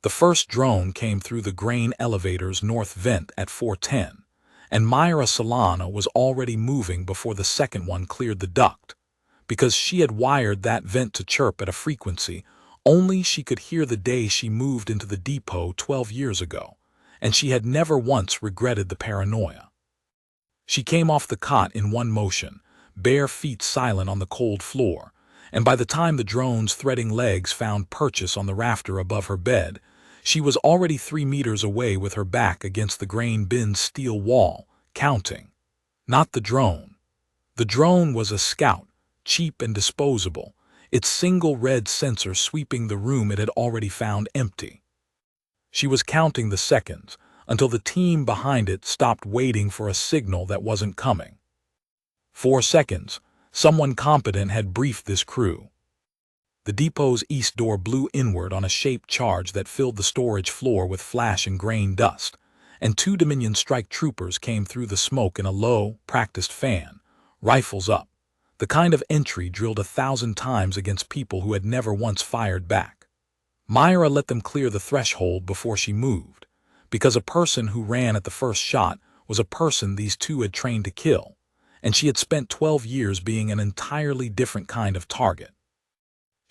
The first drone came through the grain elevator's north vent at 4:10, and Mira Solano was already moving before the second one cleared the duct, because she had wired that vent to chirp at a frequency only she could hear the day she moved into the depot 12 years ago, and she had never once regretted the paranoia. She came off the cot in one motion, bare feet silent on the cold floor, and by the time the drone's threading legs found purchase on the rafter above her bed, she was already 3 meters away with her back against the grain bin's steel wall, counting. Not the drone. The drone was a scout, cheap and disposable, its single red sensor sweeping the room it had already found empty. She was counting the seconds until the team behind it stopped waiting for a signal that wasn't coming. 4 seconds. Someone competent had briefed this crew. The depot's east door blew inward on a shaped charge that filled the storage floor with flash and grain dust, and 2 Dominion strike troopers came through the smoke in a low, practiced fan, rifles up, the kind of entry drilled 1,000 times against people who had never once fired back. Mira let them clear the threshold before she moved, because a person who ran at the first shot was a person these two had trained to kill, and she had spent 12 years being an entirely different kind of target.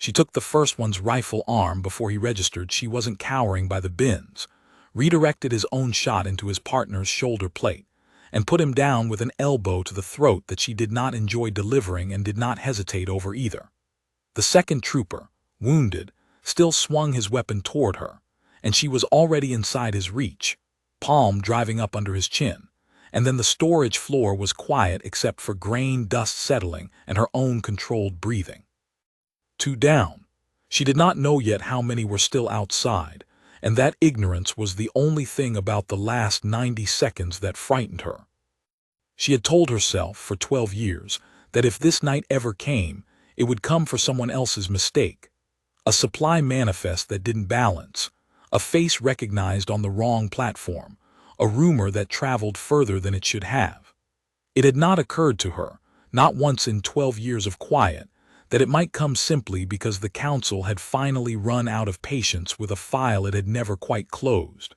She took the first one's rifle arm before he registered she wasn't cowering by the bins, redirected his own shot into his partner's shoulder plate, and put him down with an elbow to the throat that she did not enjoy delivering and did not hesitate over either. The second trooper, wounded, still swung his weapon toward her, and she was already inside his reach, palm driving up under his chin, and then the storage floor was quiet except for grain dust settling and her own controlled breathing. 2 down. She did not know yet how many were still outside, and that ignorance was the only thing about the last 90 seconds that frightened her. She had told herself for 12 years that if this night ever came, it would come for someone else's mistake. A supply manifest that didn't balance, a face recognized on the wrong platform, a rumor that traveled further than it should have. It had not occurred to her, not once in 12 years of quiet, that it might come simply because the council had finally run out of patience with a file it had never quite closed.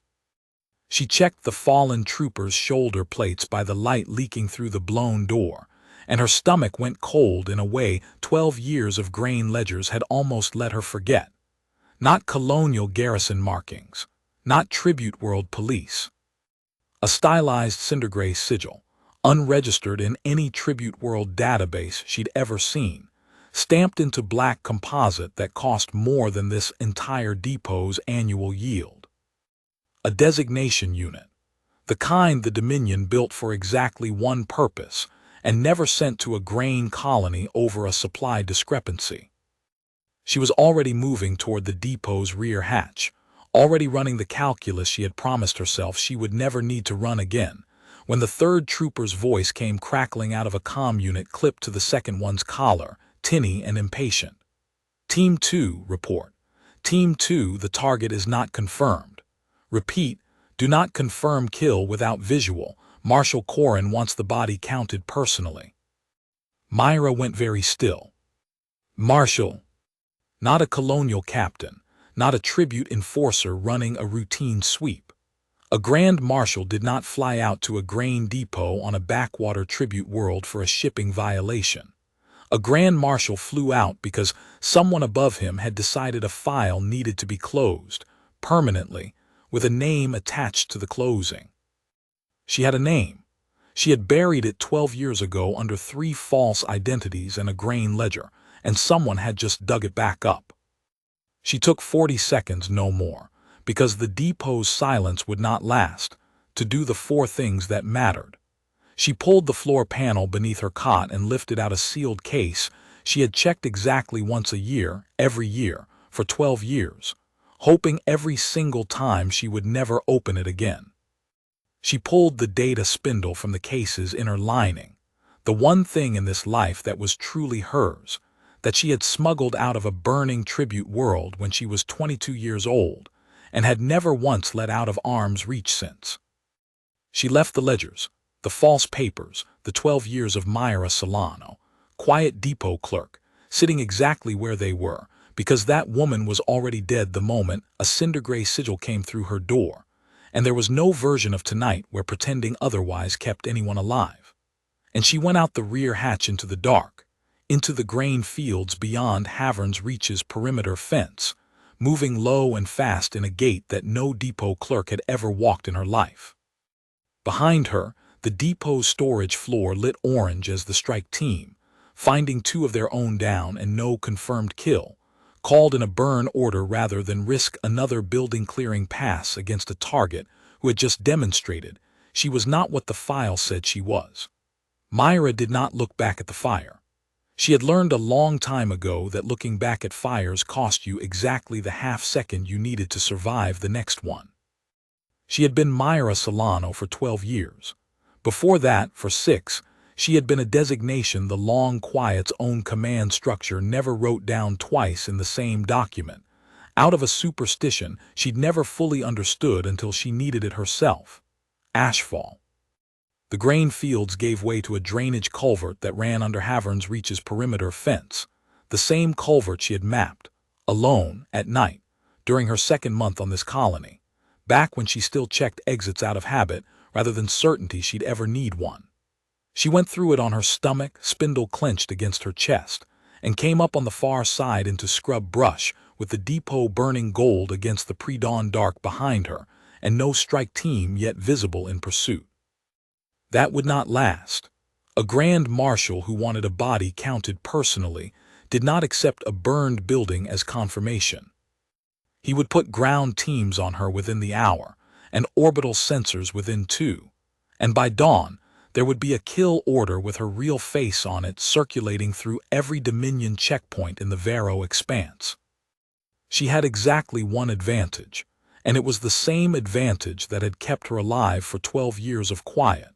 She checked the fallen trooper's shoulder plates by the light leaking through the blown door, and her stomach went cold in a way 12 years of grain ledgers had almost let her forget. Not colonial garrison markings, not Tribute World police. A stylized cinder-gray sigil, unregistered in any Tribute World database she'd ever seen, stamped into black composite that cost more than this entire depot's annual yield. A designation unit, the kind the Dominion built for exactly one purpose and never sent to a grain colony over a supply discrepancy. She was already moving toward the depot's rear hatch, already running the calculus she had promised herself she would never need to run again, when the third trooper's voice came crackling out of a comm unit clipped to the second one's collar, tinny and impatient. Team 2, report. Team 2, the target is not confirmed. Repeat, do not confirm kill without visual. Marshal Corin wants the body counted personally. Mira went very still. Marshal. Not a colonial captain, not a tribute enforcer running a routine sweep. A Grand Marshal did not fly out to a grain depot on a backwater Tribute World for a shipping violation. A Grand Marshal flew out because someone above him had decided a file needed to be closed, permanently, with a name attached to the closing. She had a name. She had buried it 12 years ago under 3 false identities and a grain ledger, and someone had just dug it back up. She took 40 seconds, no more, because the depot's silence would not last, to do the 4 things that mattered. She pulled the floor panel beneath her cot and lifted out a sealed case she had checked exactly once a year, every year, for 12 years, hoping every single time she would never open it again. She pulled the data spindle from the case's inner lining, the one thing in this life that was truly hers, that she had smuggled out of a burning Tribute World when she was 22 years old, and had never once let out of arm's reach since. She left the ledgers, the false papers, the 12 years of Mira Solano, quiet depot clerk, sitting exactly where they were, because that woman was already dead the moment a cinder-gray sigil came through her door, and there was no version of tonight where pretending otherwise kept anyone alive. And she went out the rear hatch into the dark, into the grain fields beyond Havern's Reach's perimeter fence, moving low and fast in a gait that no depot clerk had ever walked in her life. Behind her, the depot's storage floor lit orange as the strike team, finding 2 of their own down and no confirmed kill, called in a burn order rather than risk another building-clearing pass against a target who had just demonstrated she was not what the file said she was. Mira did not look back at the fire. She had learned a long time ago that looking back at fires cost you exactly the half-second you needed to survive the next one. She had been Mira Solano for 12 years. Before that, for 6, she had been a designation the Long Quiet's own command structure never wrote down twice in the same document, out of a superstition she'd never fully understood until she needed it herself. Ashfall. The grain fields gave way to a drainage culvert that ran under Havern's Reach's perimeter fence, the same culvert she had mapped, alone, at night, during her 2nd month on this colony, back when she still checked exits out of habit rather than certainty she'd ever need one. She went through it on her stomach, spindle clenched against her chest, and came up on the far side into scrub brush with the depot burning gold against the pre-dawn dark behind her and no strike team yet visible in pursuit. That would not last. A Grand Marshal who wanted a body counted personally did not accept a burned building as confirmation. He would put ground teams on her within the hour, and orbital sensors within 2, and by dawn there would be a kill order with her real face on it circulating through every Dominion checkpoint in the Vero expanse. She had exactly one advantage, and it was the same advantage that had kept her alive for 12 years of quiet.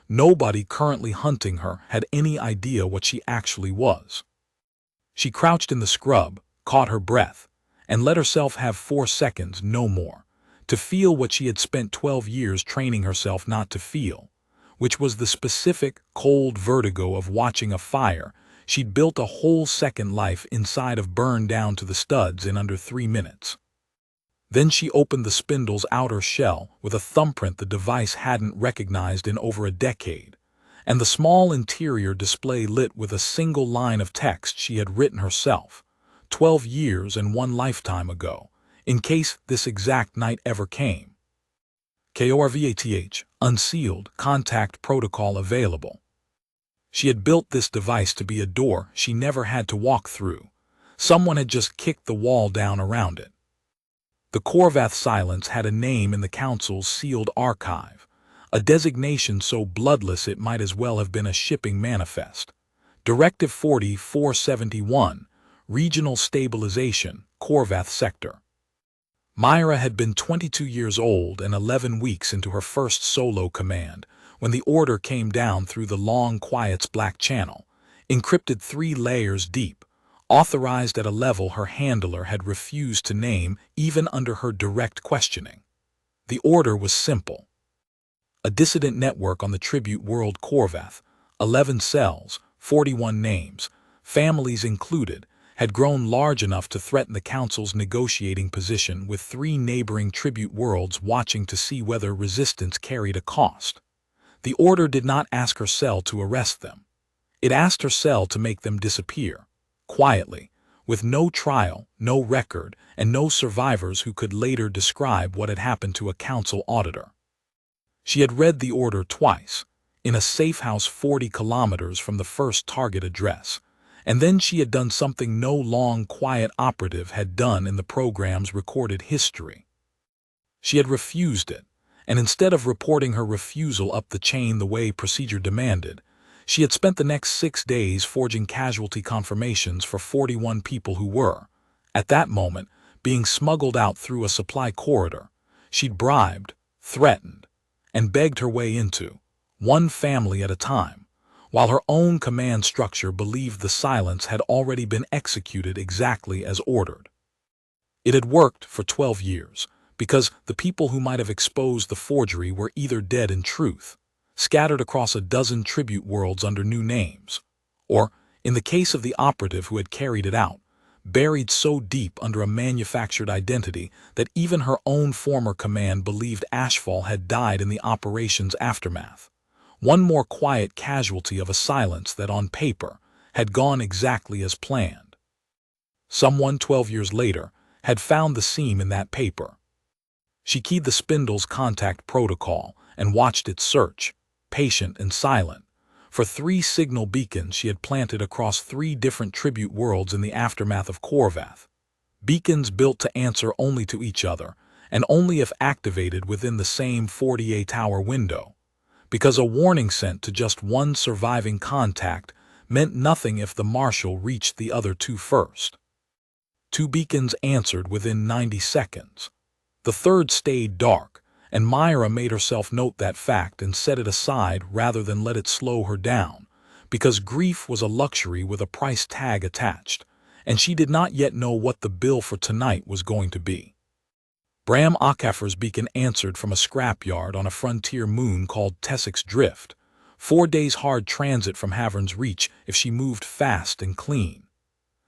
Nobody currently hunting her had any idea what she actually was. She crouched in the scrub, caught her breath, and let herself have 4 seconds, no more, to feel what she had spent 12 years training herself not to feel, which was the specific, cold vertigo of watching a fire she'd built a whole second life inside of burn down to the studs in under 3 minutes. Then she opened the spindle's outer shell with a thumbprint the device hadn't recognized in over a decade, and the small interior display lit with a single line of text she had written herself, 12 years and 1 lifetime ago, in case this exact night ever came. KORVATH, unsealed, contact protocol available. She had built this device to be a door she never had to walk through. Someone had just kicked the wall down around it. The Corvath silence had a name in the Council's sealed archive, a designation so bloodless it might as well have been a shipping manifest. Directive 40-471, Regional Stabilization, Corvath Sector. Mira had been 22 years old and 11 weeks into her first solo command when the order came down through the Long Quiet's Black Channel, encrypted 3 layers deep, authorized at a level her handler had refused to name even under her direct questioning. The order was simple. A dissident network on the Tribute World Corvath, 11 cells, 41 names, families included, had grown large enough to threaten the Council's negotiating position with 3 neighboring Tribute Worlds watching to see whether resistance carried a cost. The order did not ask her cell to arrest them. It asked her cell to make them disappear. Quietly, with no trial, no record, and no survivors who could later describe what had happened to a council auditor. She had read the order twice, in a safe house 40 kilometers from the first target address, and then she had done something no Long Quiet operative had done in the program's recorded history. She had refused it, and instead of reporting her refusal up the chain the way procedure demanded, she had spent the next 6 days forging casualty confirmations for 41 people who were, at that moment, being smuggled out through a supply corridor. She'd bribed, threatened, and begged her way into, one family at a time, while her own command structure believed the silence had already been executed exactly as ordered. It had worked for 12 years, because the people who might have exposed the forgery were either dead in truth, scattered across a dozen Tribute Worlds under new names, or, in the case of the operative who had carried it out, buried so deep under a manufactured identity that even her own former command believed Ashfall had died in the operation's aftermath. One more quiet casualty of a silence that, on paper, had gone exactly as planned. Someone 12 years later had found the seam in that paper. She keyed the spindle's contact protocol and watched it search, patient and silent, for 3 signal beacons she had planted across 3 different tribute worlds in the aftermath of Korvath. Beacons built to answer only to each other, and only if activated within the same 48-hour window, because a warning sent to just one surviving contact meant nothing if the Marshal reached the other 2 first. 2 beacons answered within 90 seconds. The third stayed dark, and Mira made herself note that fact and set it aside rather than let it slow her down, because grief was a luxury with a price tag attached, and she did not yet know what the bill for tonight was going to be. Bram Akafer's beacon answered from a scrapyard on a frontier moon called Tessek's Drift, 4 days hard transit from Havern's Reach if she moved fast and clean.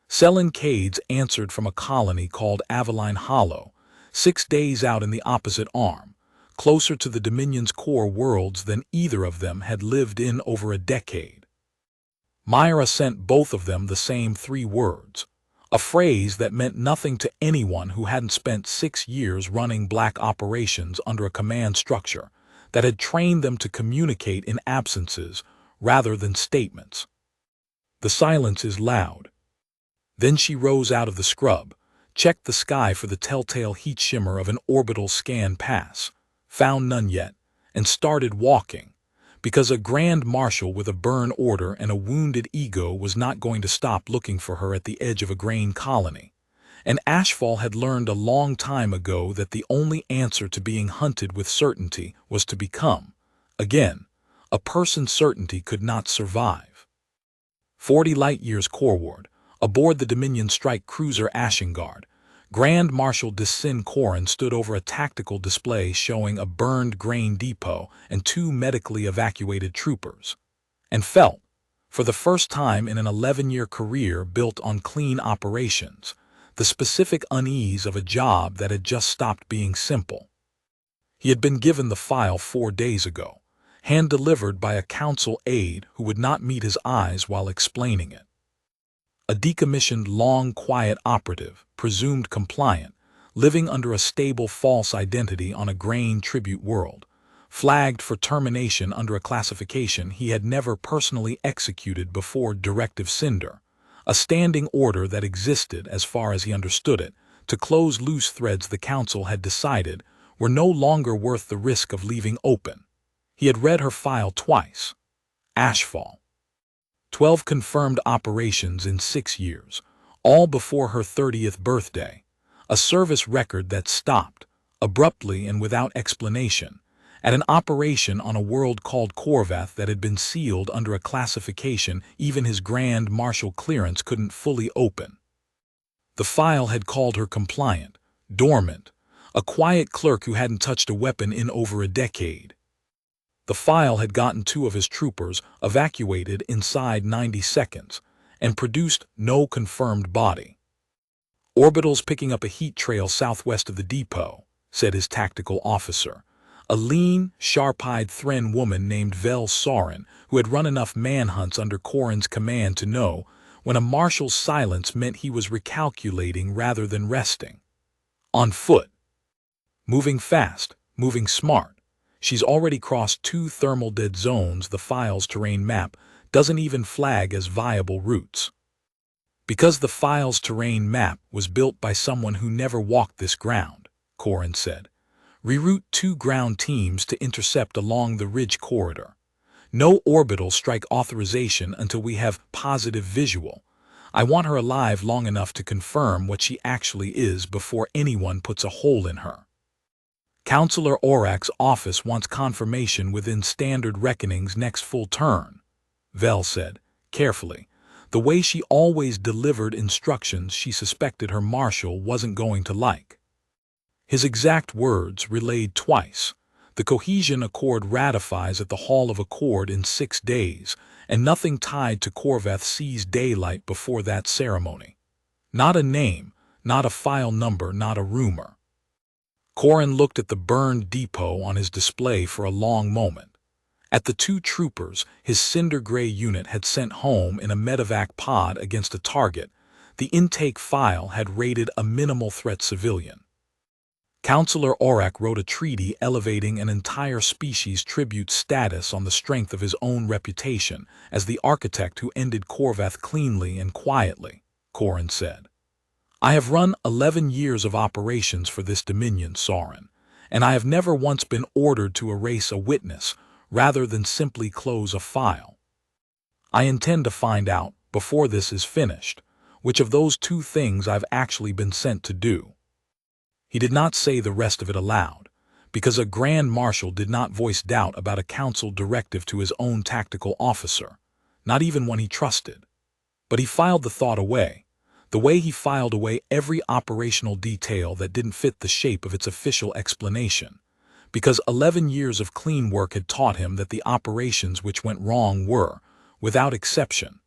Selin Cade's answered from a colony called Aveline Hollow, 6 days out in the opposite arm, closer to the Dominion's core worlds than either of them had lived in over a decade. Mira sent both of them the same 3 words, a phrase that meant nothing to anyone who hadn't spent 6 years running black operations under a command structure that had trained them to communicate in absences rather than statements. The silence is loud. Then she rose out of the scrub, checked the sky for the telltale heat shimmer of an orbital scan pass, found none yet, and started walking, because a Grand Marshal with a burn order and a wounded ego was not going to stop looking for her at the edge of a grain colony. And Ashfall had learned a long time ago that the only answer to being hunted with certainty was to become, again, a person certainty could not survive. 40 light-years coreward, aboard the Dominion strike cruiser Ashengard, Grand Marshal Sin Corin stood over a tactical display showing a burned grain depot and 2 medically evacuated troopers, and felt, for the first time in an 11-year career built on clean operations, the specific unease of a job that had just stopped being simple. He had been given the file 4 days ago, hand-delivered by a council aide who would not meet his eyes while explaining it. A decommissioned long quiet operative, presumed compliant, living under a stable false identity on a grain tribute world, flagged for termination under a classification he had never personally executed before Directive Cinder, a standing order that existed, as far as he understood it, to close loose threads the council had decided were no longer worth the risk of leaving open. He had read her file twice. Ashfall. 12 confirmed operations in 6 years, all before her 30th birthday, a service record that stopped, abruptly and without explanation, at an operation on a world called Korvath that had been sealed under a classification even his Grand Marshal clearance couldn't fully open. The file had called her compliant, dormant, a quiet clerk who hadn't touched a weapon in over a decade. The file had gotten 2 of his troopers evacuated inside 90 seconds and produced no confirmed body. "Orbital's picking up a heat trail southwest of the depot," said his tactical officer, a lean, sharp-eyed Thren woman named Vel Sorin, who had run enough manhunts under Corin's command to know when a marshal's silence meant he was recalculating rather than resting. "On foot. Moving fast, moving smart. She's already crossed 2 thermal dead zones the file's terrain map doesn't even flag as viable routes." "Because the file's terrain map was built by someone who never walked this ground," Corin said. "Reroute 2 ground teams to intercept along the ridge corridor. No orbital strike authorization until we have positive visual. I want her alive long enough to confirm what she actually is before anyone puts a hole in her." "Councillor Orak's office wants confirmation within standard reckoning's next full turn," Vel said, carefully, the way she always delivered instructions she suspected her marshal wasn't going to like. His exact words relayed twice. "The cohesion accord ratifies at the Hall of Accord in 6 days, and nothing tied to Korvath sees daylight before that ceremony." Not a name, not a file number, not a rumor. Corin looked at the burned depot on his display for a long moment. At the two troopers his cinder gray unit had sent home in a medevac pod against a target, the intake file had rated a minimal threat civilian. Councillor Aurak wrote a treaty elevating an entire species tribute status on the strength of his own reputation as the architect who ended Korvath cleanly and quietly, Corin said. I have run 11 years of operations for this Dominion, Sorin, and I have never once been ordered to erase a witness rather than simply close a file. I intend to find out, before this is finished, which of those two things I've actually been sent to do. He did not say the rest of it aloud, because a Grand Marshal did not voice doubt about a council directive to his own tactical officer, not even when he trusted. But he filed the thought away, the way he filed away every operational detail that didn't fit the shape of its official explanation, because 11 years of clean work had taught him that the operations which went wrong were, without exception,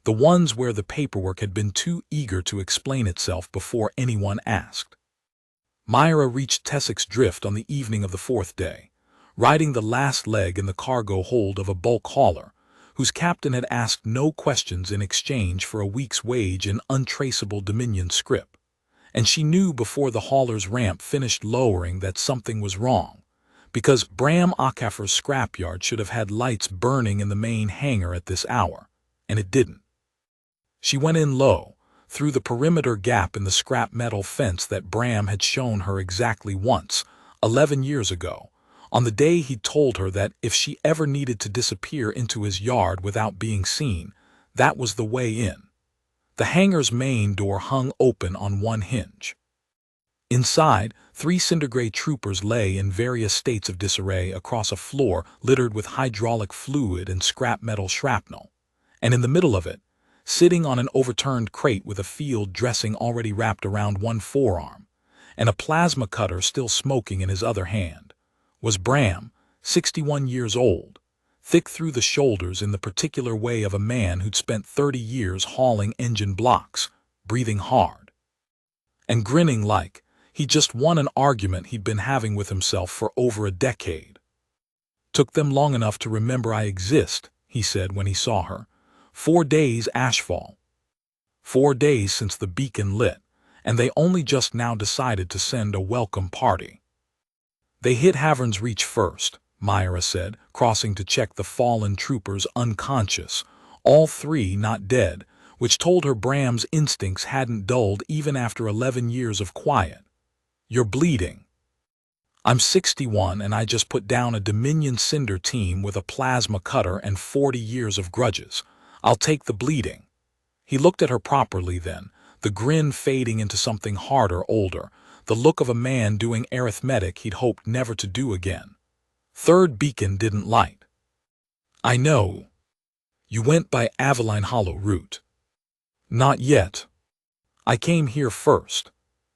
the ones where the paperwork had been too eager to explain itself before anyone asked. Mira reached Tessek's Drift on the evening of the fourth day, riding the last leg in the cargo hold of a bulk hauler, whose captain had asked no questions in exchange for a week's wage in untraceable Dominion scrip, and she knew before the hauler's ramp finished lowering that something was wrong, because Bram Akafer's scrapyard should have had lights burning in the main hangar at this hour, and it didn't. She went in low, through the perimeter gap in the scrap metal fence that Bram had shown her exactly once, 11 years ago, on the day he'd told her that if she ever needed to disappear into his yard without being seen, that was the way in. The hangar's main door hung open on one hinge. Inside, 3 cindergray troopers lay in various states of disarray across a floor littered with hydraulic fluid and scrap metal shrapnel, and in the middle of it, sitting on an overturned crate with a field dressing already wrapped around one forearm, and a plasma cutter still smoking in his other hand, was Bram, 61 years old, thick through the shoulders in the particular way of a man who'd spent 30 years hauling engine blocks, breathing hard, and grinning like he'd just won an argument he'd been having with himself for over a decade. Took them long enough to remember I exist, he said when he saw her. 4 days Ashfall. 4 days since the beacon lit, and they only just now decided to send a welcome party. They hit Havern's Reach first, Mira said, crossing to check the fallen troopers unconscious, all 3 not dead, which told her Bram's instincts hadn't dulled even after 11 years of quiet. You're bleeding. I'm 61 and I just put down a Dominion Cinder team with a plasma cutter and 40 years of grudges. I'll take the bleeding. He looked at her properly then, the grin fading into something harder, older, the look of a man doing arithmetic he'd hoped never to do again. Third beacon didn't light. I know. You went by Aveline Hollow route. Not yet. I came here first.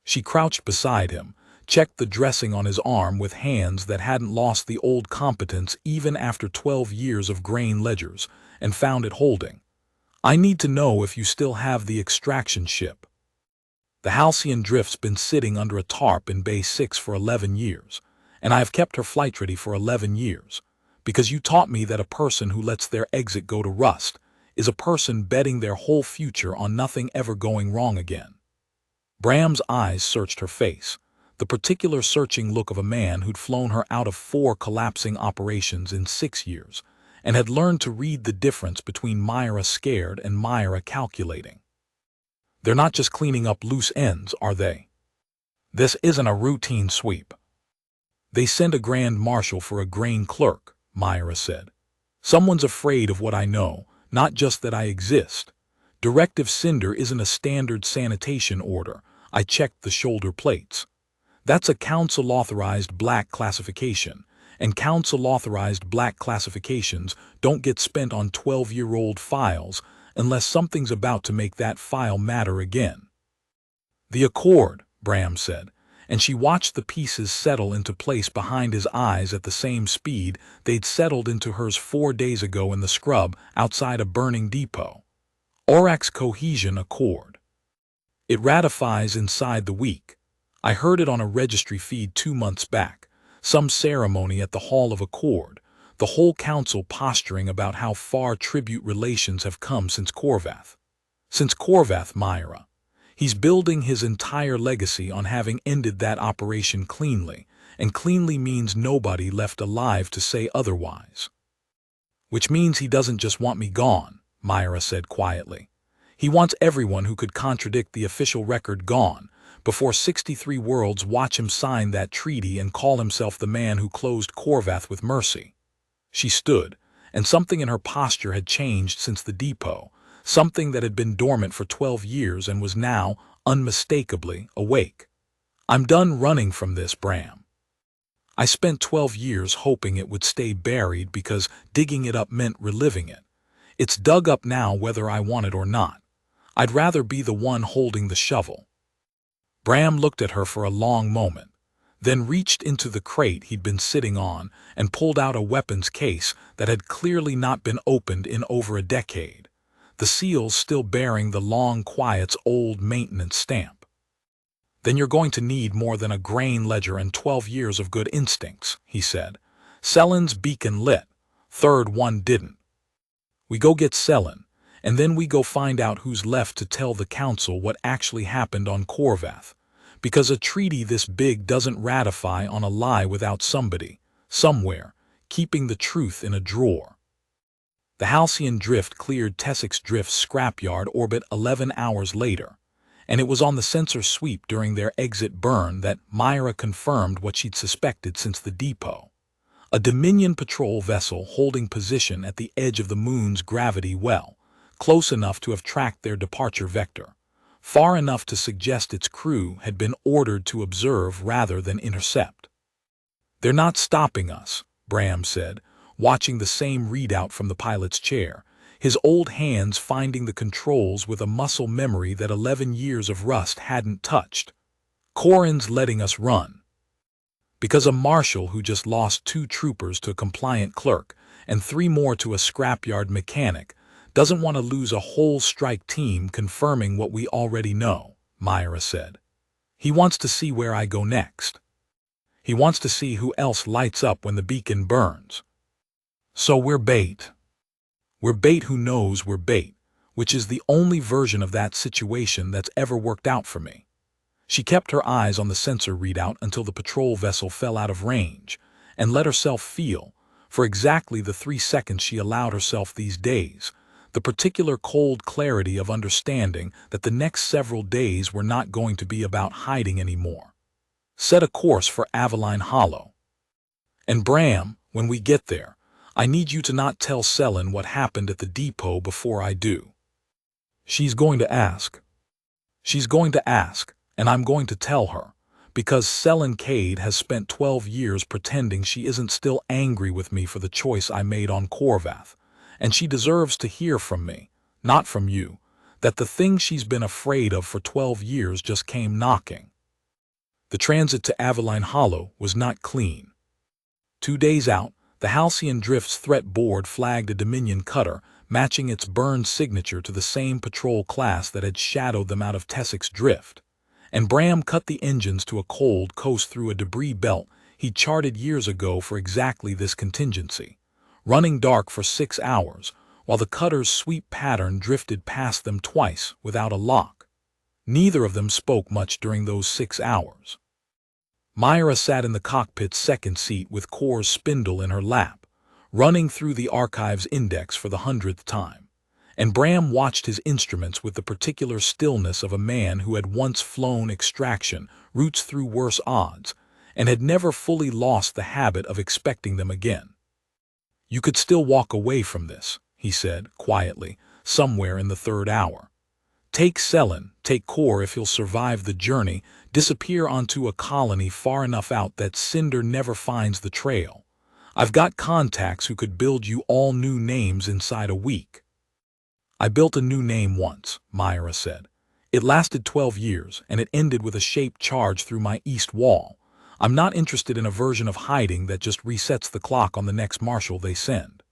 She crouched beside him, checked the dressing on his arm with hands that hadn't lost the old competence even after 12 years of grain ledgers, and found it holding. I need to know if you still have the extraction ship. The Halcyon Drift's been sitting under a tarp in Bay 6 for 11 years, and I have kept her flight ready for 11 years, because you taught me that a person who lets their exit go to rust is a person betting their whole future on nothing ever going wrong again. Bram's eyes searched her face, the particular searching look of a man who'd flown her out of 4 collapsing operations in 6 years, and had learned to read the difference between Mira scared and Mira calculating. They're not just cleaning up loose ends, are they? This isn't a routine sweep. They send a Grand Marshal for a grain clerk, Mira said. Someone's afraid of what I know, not just that I exist. Directive Cinder isn't a standard sanitation order. I checked the shoulder plates. That's a council-authorized black classification, and council-authorized black classifications don't get spent on 12-year-old files unless something's about to make that file matter again. The Accord, Bram said, and she watched the pieces settle into place behind his eyes at the same speed they'd settled into hers 4 days ago in the scrub outside a burning depot. Aurak's Cohesion Accord. It ratifies inside the week. I heard it on a registry feed 2 months back, some ceremony at the Hall of Accord, the whole council posturing about how far tribute relations have come since Corvath. Since Corvath, Mira. He's building his entire legacy on having ended that operation cleanly, and cleanly means nobody left alive to say otherwise. Which means he doesn't just want me gone, Mira said quietly. He wants everyone who could contradict the official record gone, before 63 worlds watch him sign that treaty and call himself the man who closed Corvath with mercy. She stood, and something in her posture had changed since the depot, something that had been dormant for 12 years and was now, unmistakably, awake. I'm done running from this, Bram. I spent 12 years hoping it would stay buried because digging it up meant reliving it. It's dug up now whether I want it or not. I'd rather be the one holding the shovel. Bram looked at her for a long moment, then reached into the crate he'd been sitting on and pulled out a weapons case that had clearly not been opened in over a decade, the seals still bearing the Long Quiet's old maintenance stamp. Then you're going to need more than a grain ledger and 12 years of good instincts, he said. Selen's beacon lit. Third one didn't. We go get Selen, and then we go find out who's left to tell the council what actually happened on Corvath, because a treaty this big doesn't ratify on a lie without somebody, somewhere, keeping the truth in a drawer. The Halcyon drift cleared Tessex Drift's scrapyard orbit 11 hours later, and it was on the sensor sweep during their exit burn that Mira confirmed what she'd suspected since the depot. A Dominion patrol vessel holding position at the edge of the moon's gravity well, close enough to have tracked their departure vector, far enough to suggest its crew had been ordered to observe rather than intercept. They're not stopping us, Bram said, watching the same readout from the pilot's chair, his old hands finding the controls with a muscle memory that 11 years of rust hadn't touched. Corin's letting us run. Because a marshal who just lost 2 troopers to a compliant clerk and 3 more to a scrapyard mechanic doesn't want to lose a whole strike team confirming what we already know, Mira said. He wants to see where I go next. He wants to see who else lights up when the beacon burns. So we're bait. We're bait who knows we're bait, which is the only version of that situation that's ever worked out for me. She kept her eyes on the sensor readout until the patrol vessel fell out of range, and let herself feel, for exactly the 3 seconds she allowed herself these days, the particular cold clarity of understanding that the next several days were not going to be about hiding anymore. Set a course for Avaline Hollow. And Bram, when we get there, I need you to not tell Selen what happened at the depot before I do. She's going to ask. She's going to ask, and I'm going to tell her, because Selen Cade has spent 12 years pretending she isn't still angry with me for the choice I made on Corvath, and she deserves to hear from me, not from you, that the thing she's been afraid of for 12 years just came knocking. The transit to Avaline Hollow was not clean. 2 days out, the Halcyon Drift's threat board flagged a Dominion cutter, matching its burned signature to the same patrol class that had shadowed them out of Tessex Drift, and Bram cut the engines to a cold coast through a debris belt he'd charted years ago for exactly this contingency, running dark for 6 hours, while the cutter's sweep pattern drifted past them twice without a lock. Neither of them spoke much during those 6 hours. Mira sat in the cockpit's second seat with Core's spindle in her lap, running through the archive's index for the 100th time, and Bram watched his instruments with the particular stillness of a man who had once flown extraction routes through worse odds and had never fully lost the habit of expecting them again. You could still walk away from this, he said, quietly, somewhere in the 3rd hour. Take Selen, take Core if he'll survive the journey, disappear onto a colony far enough out that Cinder never finds the trail. I've got contacts who could build you all new names inside a week. I built a new name once, Mira said. It lasted 12 years, and it ended with a shaped charge through my east wall. I'm not interested in a version of hiding that just resets the clock on the next marshal they send.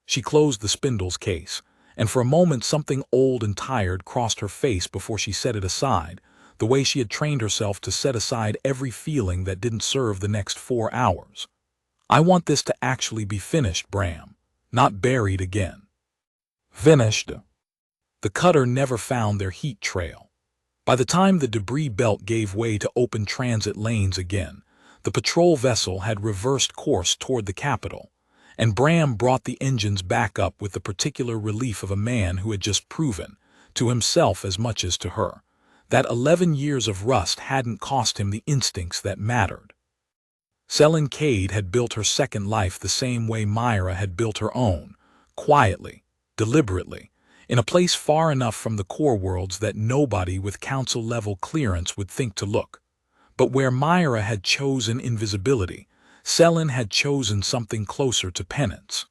She closed the spindle's case, and for a moment something old and tired crossed her face before she set it aside, the way she had trained herself to set aside every feeling that didn't serve the next 4 hours. I want this to actually be finished, Bram, not buried again. Finished. The cutter never found their heat trail. By the time the debris belt gave way to open transit lanes again, the patrol vessel had reversed course toward the capital, and Bram brought the engines back up with the particular relief of a man who had just proven, to himself as much as to her, that 11 years of rust hadn't cost him the instincts that mattered. Selin Cade had built her second life the same way Mira had built her own, quietly, deliberately, in a place far enough from the core worlds that nobody with council-level clearance would think to look. But where Mira had chosen invisibility, Selin had chosen something closer to penance.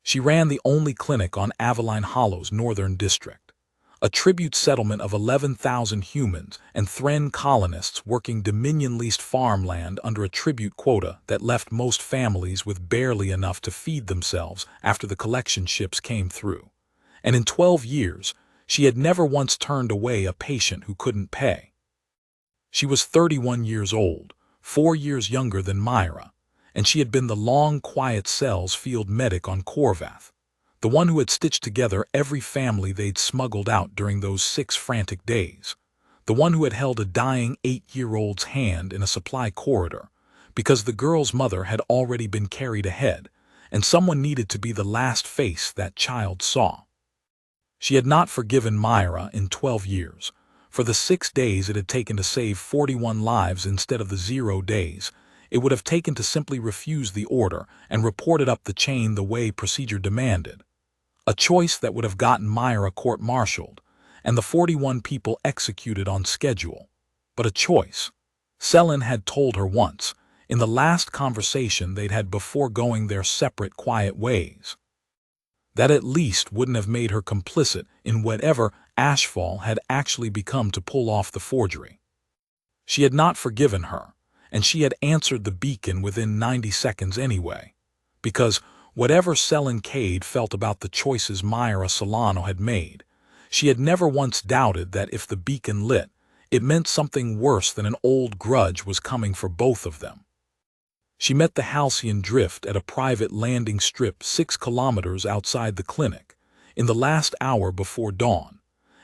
She ran the only clinic on Avalline Hollow's northern district, a tribute settlement of 11,000 humans and Thren colonists working Dominion-leased farmland under a tribute quota that left most families with barely enough to feed themselves after the collection ships came through. And in 12 years, she had never once turned away a patient who couldn't pay. She was 31 years old, 4 years younger than Mira, and she had been the long, quiet cells field medic on Korvath, the one who had stitched together every family they'd smuggled out during those 6 frantic days, the one who had held a dying 8-year-old's hand in a supply corridor, because the girl's mother had already been carried ahead, and someone needed to be the last face that child saw. She had not forgiven Mira in 12 years, for the 6 days it had taken to save 41 lives instead of the 0 days it would have taken to simply refuse the order and report it up the chain the way procedure demanded. A choice that would have gotten Mira court-martialed, and the 41 people executed on schedule. But a choice. Selin had told her once, in the last conversation they'd had before going their separate quiet ways. That at least wouldn't have made her complicit in whatever Ashfall had actually become to pull off the forgery. She had not forgiven her, and she had answered the beacon within 90 seconds anyway, because whatever Selin Cade felt about the choices Mira Solano had made, she had never once doubted that if the beacon lit, it meant something worse than an old grudge was coming for both of them. She met the Halcyon Drift at a private landing strip 6 kilometers outside the clinic, in the last hour before dawn,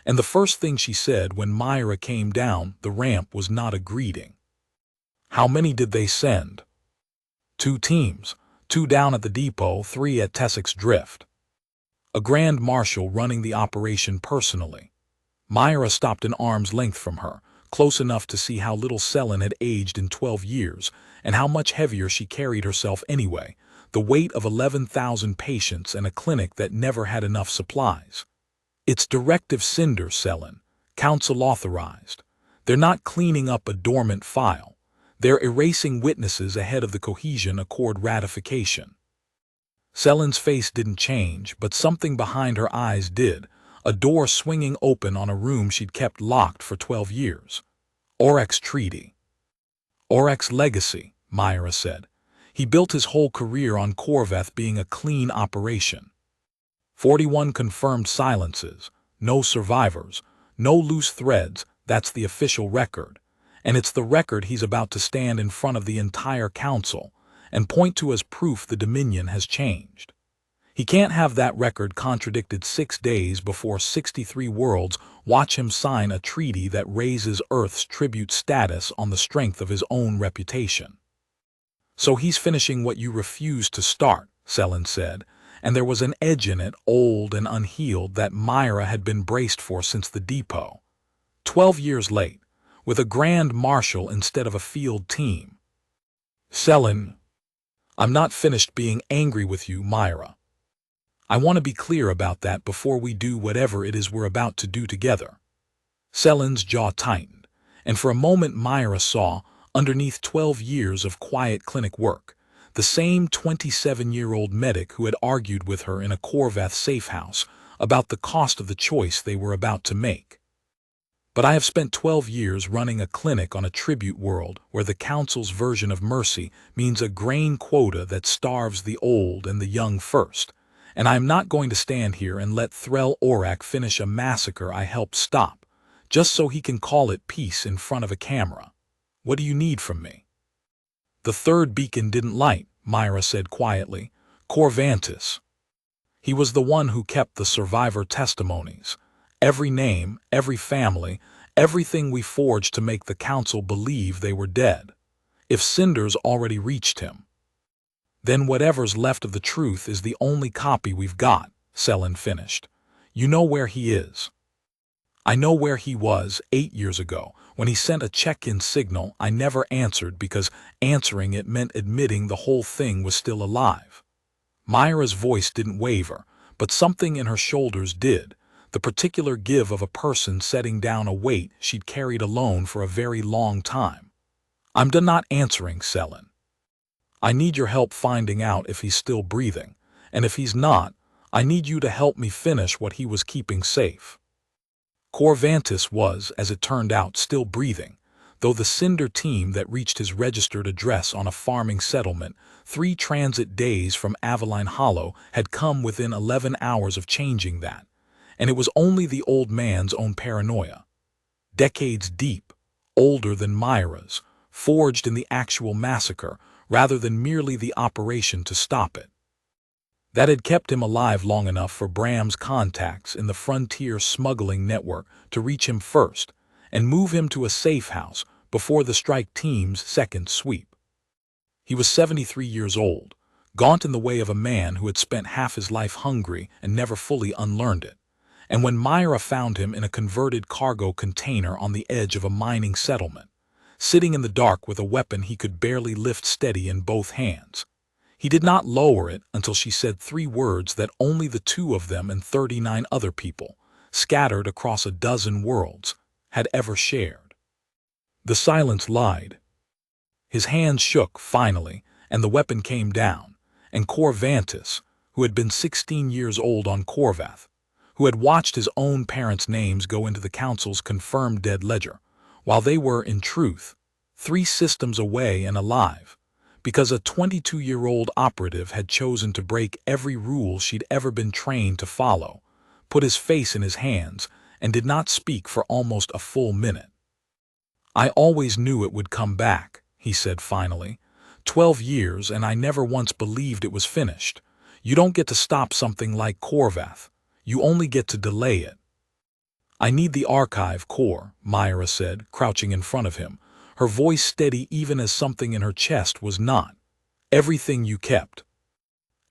and the first thing she said when Mira came down the ramp was not a greeting. How many did they send? 2 teams, 2 down at the depot, 3 at Tessex Drift. A Grand Marshal running the operation personally. Mira stopped an arm's length from her, close enough to see how little Selin had aged in 12 years, and how much heavier she carried herself anyway, the weight of 11,000 patients and a clinic that never had enough supplies. It's Directive Cinder, Selin, council authorized. They're not cleaning up a dormant file. They're erasing witnesses ahead of the Cohesion Accord ratification. Selin's face didn't change, but something behind her eyes did, a door swinging open on a room she'd kept locked for 12 years. Oryx Treaty. Oryx Legacy, Mira said. He built his whole career on Korvath being a clean operation. 41 confirmed silences, no survivors, no loose threads, that's the official record. And it's the record he's about to stand in front of the entire council and point to as proof the Dominion has changed. He can't have that record contradicted 6 days before 63 worlds watch him sign a treaty that raises Earth's tribute status on the strength of his own reputation. So he's finishing what you refused to start, Selin said, and there was an edge in it, old and unhealed, that Mira had been braced for since the depot. 12 years late, with a Grand Marshal instead of a field team. Selin, I'm not finished being angry with you, Mira. I want to be clear about that before we do whatever it is we're about to do together. Selin's jaw tightened, and for a moment Mira saw, underneath 12 years of quiet clinic work, the same 27-year-old medic who had argued with her in a Korvath safe house about the cost of the choice they were about to make. But I have spent 12 years running a clinic on a tribute world where the council's version of mercy means a grain quota that starves the old and the young first, and I am not going to stand here and let Threl Orak finish a massacre I helped stop, just so he can call it peace in front of a camera. What do you need from me?" "The third beacon didn't light," Mira said quietly. "Corvantis. He was the one who kept the survivor testimonies. Every name, every family, everything we forged to make the council believe they were dead. If Cinder's already reached him, then whatever's left of the truth is the only copy we've got," Selin finished. "You know where he is." "I know where he was 8 years ago, when he sent a check-in signal I never answered because answering it meant admitting the whole thing was still alive." Mira's voice didn't waver, but something in her shoulders did, the particular give of a person setting down a weight she'd carried alone for a very long time. "I'm done not answering, Selin. I need your help finding out if he's still breathing, and if he's not, I need you to help me finish what he was keeping safe." Corvantis was, as it turned out, still breathing, though the Cinder team that reached his registered address on a farming settlement 3 transit days from Aveline Hollow had come within 11 hours of changing that, and it was only the old man's own paranoia. Decades deep, older than Mira's, forged in the actual massacre rather than merely the operation to stop it. That had kept him alive long enough for Bram's contacts in the frontier smuggling network to reach him first and move him to a safe house before the strike team's second sweep. He was 73 years old, gaunt in the way of a man who had spent half his life hungry and never fully unlearned it. And when Mira found him in a converted cargo container on the edge of a mining settlement, sitting in the dark with a weapon he could barely lift steady in both hands, he did not lower it until she said 3 words that only the 2 of them and 39 other people, scattered across a dozen worlds, had ever shared. The silence lied. His hands shook, finally, and the weapon came down, and Corvantis, who had been 16 years old on Corvath, who had watched his own parents' names go into the council's confirmed dead ledger, while they were, in truth, 3 systems away and alive, because a 22-year-old operative had chosen to break every rule she'd ever been trained to follow, put his face in his hands, and did not speak for almost a full minute. "I always knew it would come back," he said finally. 12 years, and I never once believed it was finished. You don't get to stop something like Corvath. You only get to delay it." "I need the archive, Cor," Mira said, crouching in front of him, her voice steady even as something in her chest was not. "Everything you kept.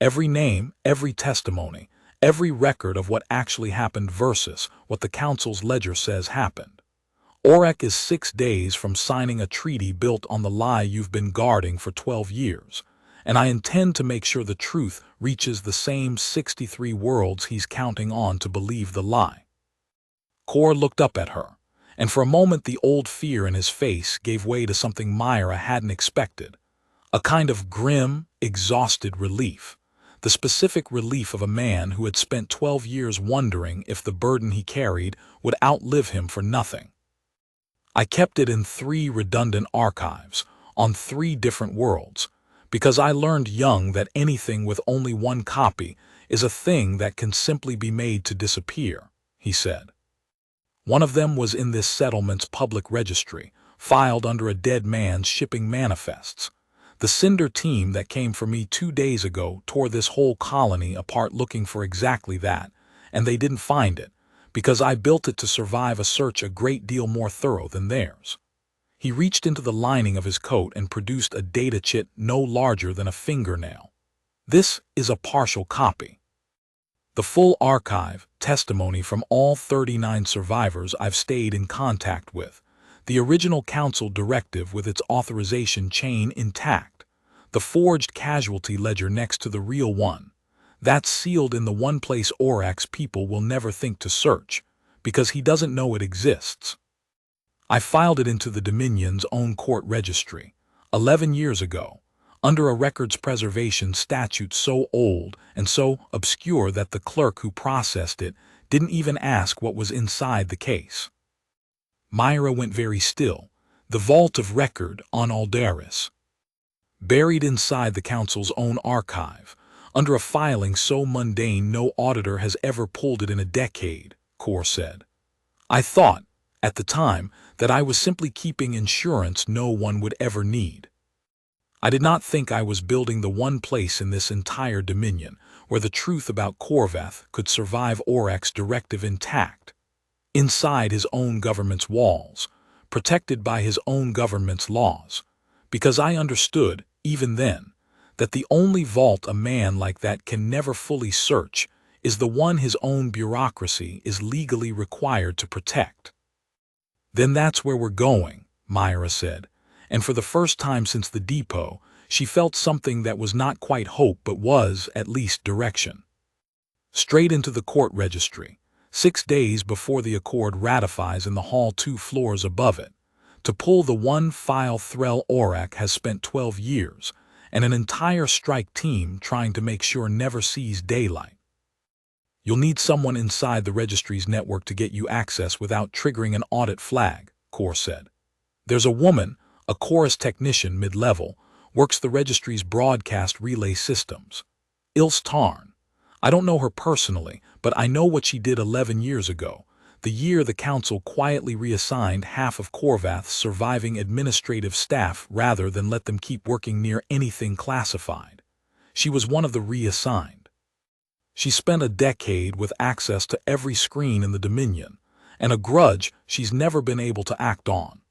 Every name, every testimony, every record of what actually happened versus what the council's ledger says happened. Orak is 6 days from signing a treaty built on the lie you've been guarding for 12 years, and I intend to make sure the truth reaches the same 63 worlds he's counting on to believe the lie." Cor looked up at her, and for a moment the old fear in his face gave way to something Mira hadn't expected. A kind of grim, exhausted relief. The specific relief of a man who had spent 12 years wondering if the burden he carried would outlive him for nothing. "I kept it in 3 redundant archives, on 3 different worlds, because I learned young that anything with only 1 copy is a thing that can simply be made to disappear," he said. "One of them was in this settlement's public registry, filed under a dead man's shipping manifests. The Cinder team that came for me 2 days ago tore this whole colony apart looking for exactly that, and they didn't find it, because I built it to survive a search a great deal more thorough than theirs." He reached into the lining of his coat and produced a data chit no larger than a fingernail. "This is a partial copy. The full archive, testimony from all 39 survivors I've stayed in contact with, the original council directive with its authorization chain intact, the forged casualty ledger next to the real one. That's sealed in the one place Orak's people will never think to search, because he doesn't know it exists. I filed it into the Dominion's own court registry, 11 years ago, under a records preservation statute so old and so obscure that the clerk who processed it didn't even ask what was inside the case." Mira went very still. The vault of record on Aldaris. Buried inside the council's own archive, under a filing so mundane no auditor has ever pulled it in a decade, Core said. I thought, at the time, that I was simply keeping insurance no one would ever need. I did not think I was building the one place in this entire dominion where the truth about Corvath could survive Orak's directive intact, inside his own government's walls, protected by his own government's laws, because I understood, even then, that the only vault a man like that can never fully search is the one his own bureaucracy is legally required to protect. Then that's where we're going, Mira said, and for the first time since the depot, she felt something that was not quite hope but was, at least, direction. Straight into the court registry, 6 days before the accord ratifies in the hall 2 floors above it, to pull the one file Threll Orak has spent 12 years, and an entire strike team trying to make sure never sees daylight. You'll need someone inside the registry's network to get you access without triggering an audit flag, Core said. There's a woman, a chorus technician mid-level, works the registry's broadcast relay systems. Ilse Tarn. I don't know her personally, but I know what she did 11 years ago, the year the council quietly reassigned half of Corvath's surviving administrative staff rather than let them keep working near anything classified. She was one of the reassigned. She spent a decade with access to every screen in the Dominion, and a grudge she's never been able to act on.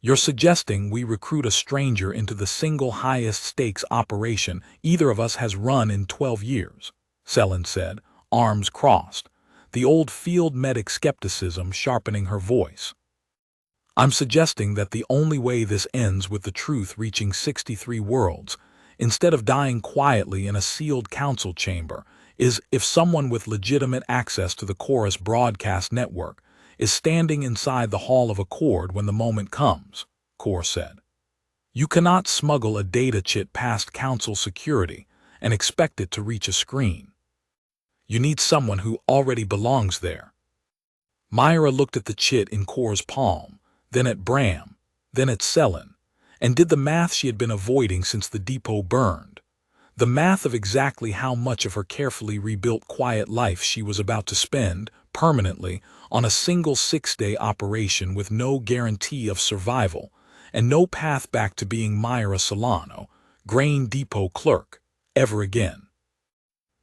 You're suggesting we recruit a stranger into the single highest-stakes operation either of us has run in 12 years, Selin said, arms crossed, the old field medic skepticism sharpening her voice. I'm suggesting that the only way this ends with the truth reaching 63 worlds, instead of dying quietly in a sealed council chamber, is if someone with legitimate access to the Chorus broadcast network is standing inside the Hall of Accord when the moment comes, Core said. You cannot smuggle a data chit past council security and expect it to reach a screen. You need someone who already belongs there. Mira looked at the chit in Core's palm, then at Bram, then at Selin, and did the math she had been avoiding since the depot burned. The math of exactly how much of her carefully rebuilt quiet life she was about to spend, permanently, on a single 6-day operation with no guarantee of survival, and no path back to being Mira Solano, grain depot clerk, ever again.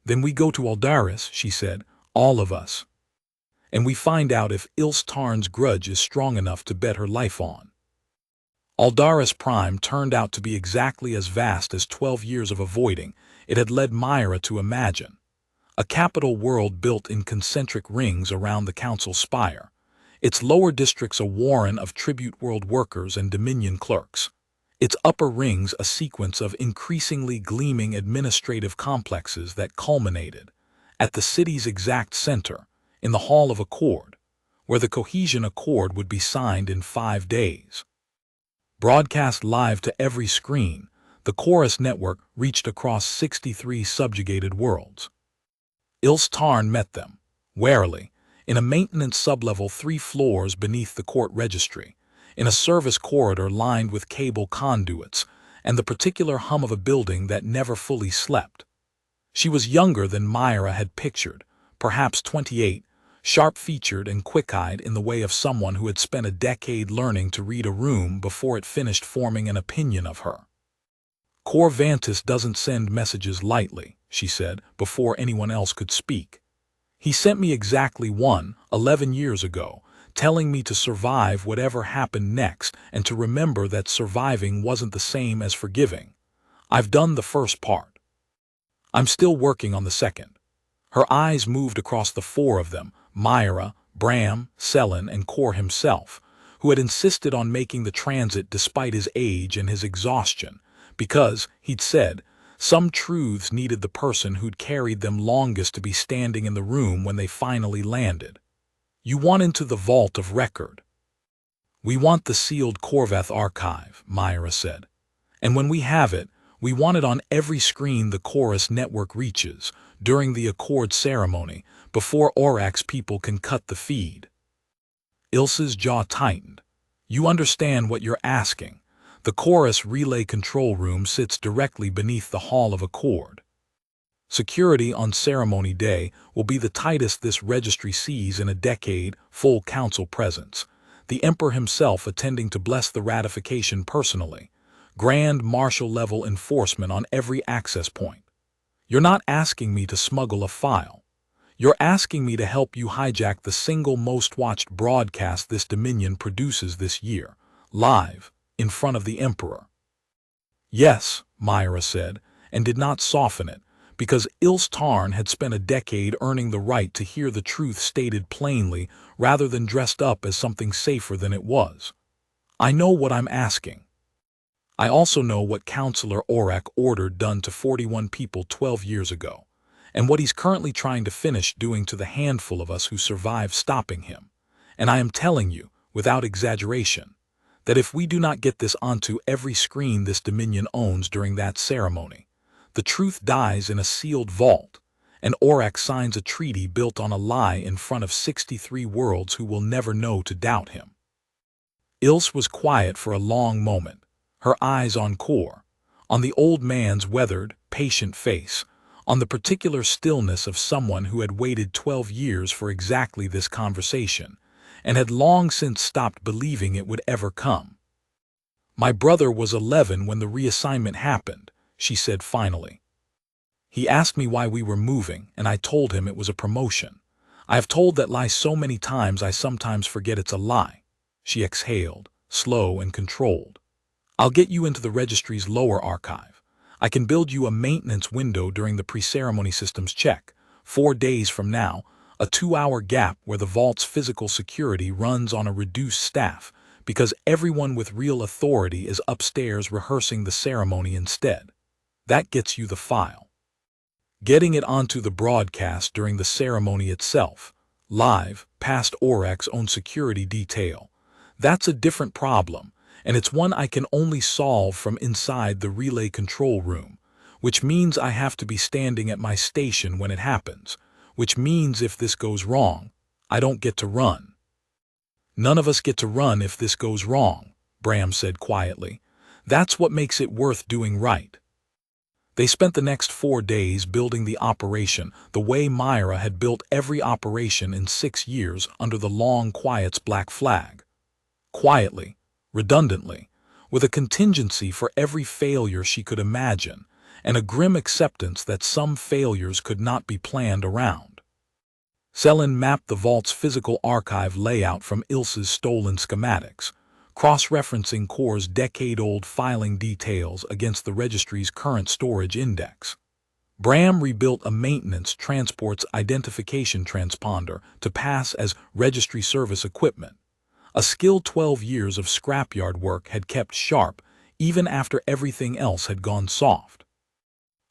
Then we go to Aldaris, she said, all of us. And we find out if Ilse Tarn's grudge is strong enough to bet her life on. Aldaris Prime turned out to be exactly as vast as 12 years of avoiding it had led Mira to imagine. A capital world built in concentric rings around the council spire, its lower districts a warren of tribute world workers and dominion clerks, its upper rings a sequence of increasingly gleaming administrative complexes that culminated, at the city's exact center, in the Hall of Accord, where the Cohesion Accord would be signed in 5 days. Broadcast live to every screen, the Chorus network reached across 63 subjugated worlds. Ilse Tarn met them, warily, in a maintenance sublevel 3 floors beneath the court registry, in a service corridor lined with cable conduits, and the particular hum of a building that never fully slept. She was younger than Mira had pictured, perhaps 28, sharp-featured and quick-eyed in the way of someone who had spent a decade learning to read a room before it finished forming an opinion of her. Core Vantis doesn't send messages lightly, she said, before anyone else could speak. He sent me exactly one, 11 years ago, telling me to survive whatever happened next and to remember that surviving wasn't the same as forgiving. I've done the first part. I'm still working on the second. Her eyes moved across the 4 of them, Mira, Bram, Selin, and Core himself, who had insisted on making the transit despite his age and his exhaustion, because, he'd said, some truths needed the person who'd carried them longest to be standing in the room when they finally landed. You want into the vault of record. We want the sealed Corvath archive, Mira said. And when we have it, we want it on every screen the Chorus network reaches, during the Accord ceremony, before Orak's people can cut the feed. Ilse's jaw tightened. You understand what you're asking. The Chorus relay control room sits directly beneath the Hall of Accord. Security on ceremony day will be the tightest this registry sees in a decade, full council presence. The Emperor himself attending to bless the ratification personally. Grand Marshal level enforcement on every access point. You're not asking me to smuggle a file. You're asking me to help you hijack the single most watched broadcast this Dominion produces this year, live, in front of the Emperor. Yes, Mira said, and did not soften it, because Ilse Tarn had spent a decade earning the right to hear the truth stated plainly rather than dressed up as something safer than it was. I know what I'm asking. I also know what Councillor Orak ordered done to 41 people 12 years ago, and what he's currently trying to finish doing to the handful of us who survived stopping him. And I am telling you, without exaggeration, that if we do not get this onto every screen this Dominion owns during that ceremony, the truth dies in a sealed vault, and Orak signs a treaty built on a lie in front of 63 worlds who will never know to doubt him. Ilse was quiet for a long moment, her eyes on Kor, on the old man's weathered, patient face, on the particular stillness of someone who had waited 12 years for exactly this conversation, and had long since stopped believing it would ever come. My brother was 11 when the reassignment happened, she said finally. He asked me why we were moving, and I told him it was a promotion. I have told that lie so many times I sometimes forget it's a lie. She exhaled, slow and controlled. I'll get you into the registry's lower archive. I can build you a maintenance window during the pre-ceremony systems check, 4 days from now, a 2-hour gap where the vault's physical security runs on a reduced staff, because everyone with real authority is upstairs rehearsing the ceremony instead. That gets you the file. Getting it onto the broadcast during the ceremony itself, live, past Orak's own security detail, that's a different problem, and it's one I can only solve from inside the relay control room, which means I have to be standing at my station when it happens, which means if this goes wrong, I don't get to run. None of us get to run if this goes wrong, Bram said quietly. That's what makes it worth doing right. They spent the next 4 days building the operation the way Mira had built every operation in 6 years under the long quiet's black flag. Quietly, redundantly, with a contingency for every failure she could imagine, and a grim acceptance that some failures could not be planned around. Selin mapped the vault's physical archive layout from Ilse's stolen schematics, cross-referencing Kor's decade-old filing details against the registry's current storage index. Bram rebuilt a maintenance transport's identification transponder to pass as registry service equipment. A skill 12 years of scrapyard work had kept sharp even after everything else had gone soft.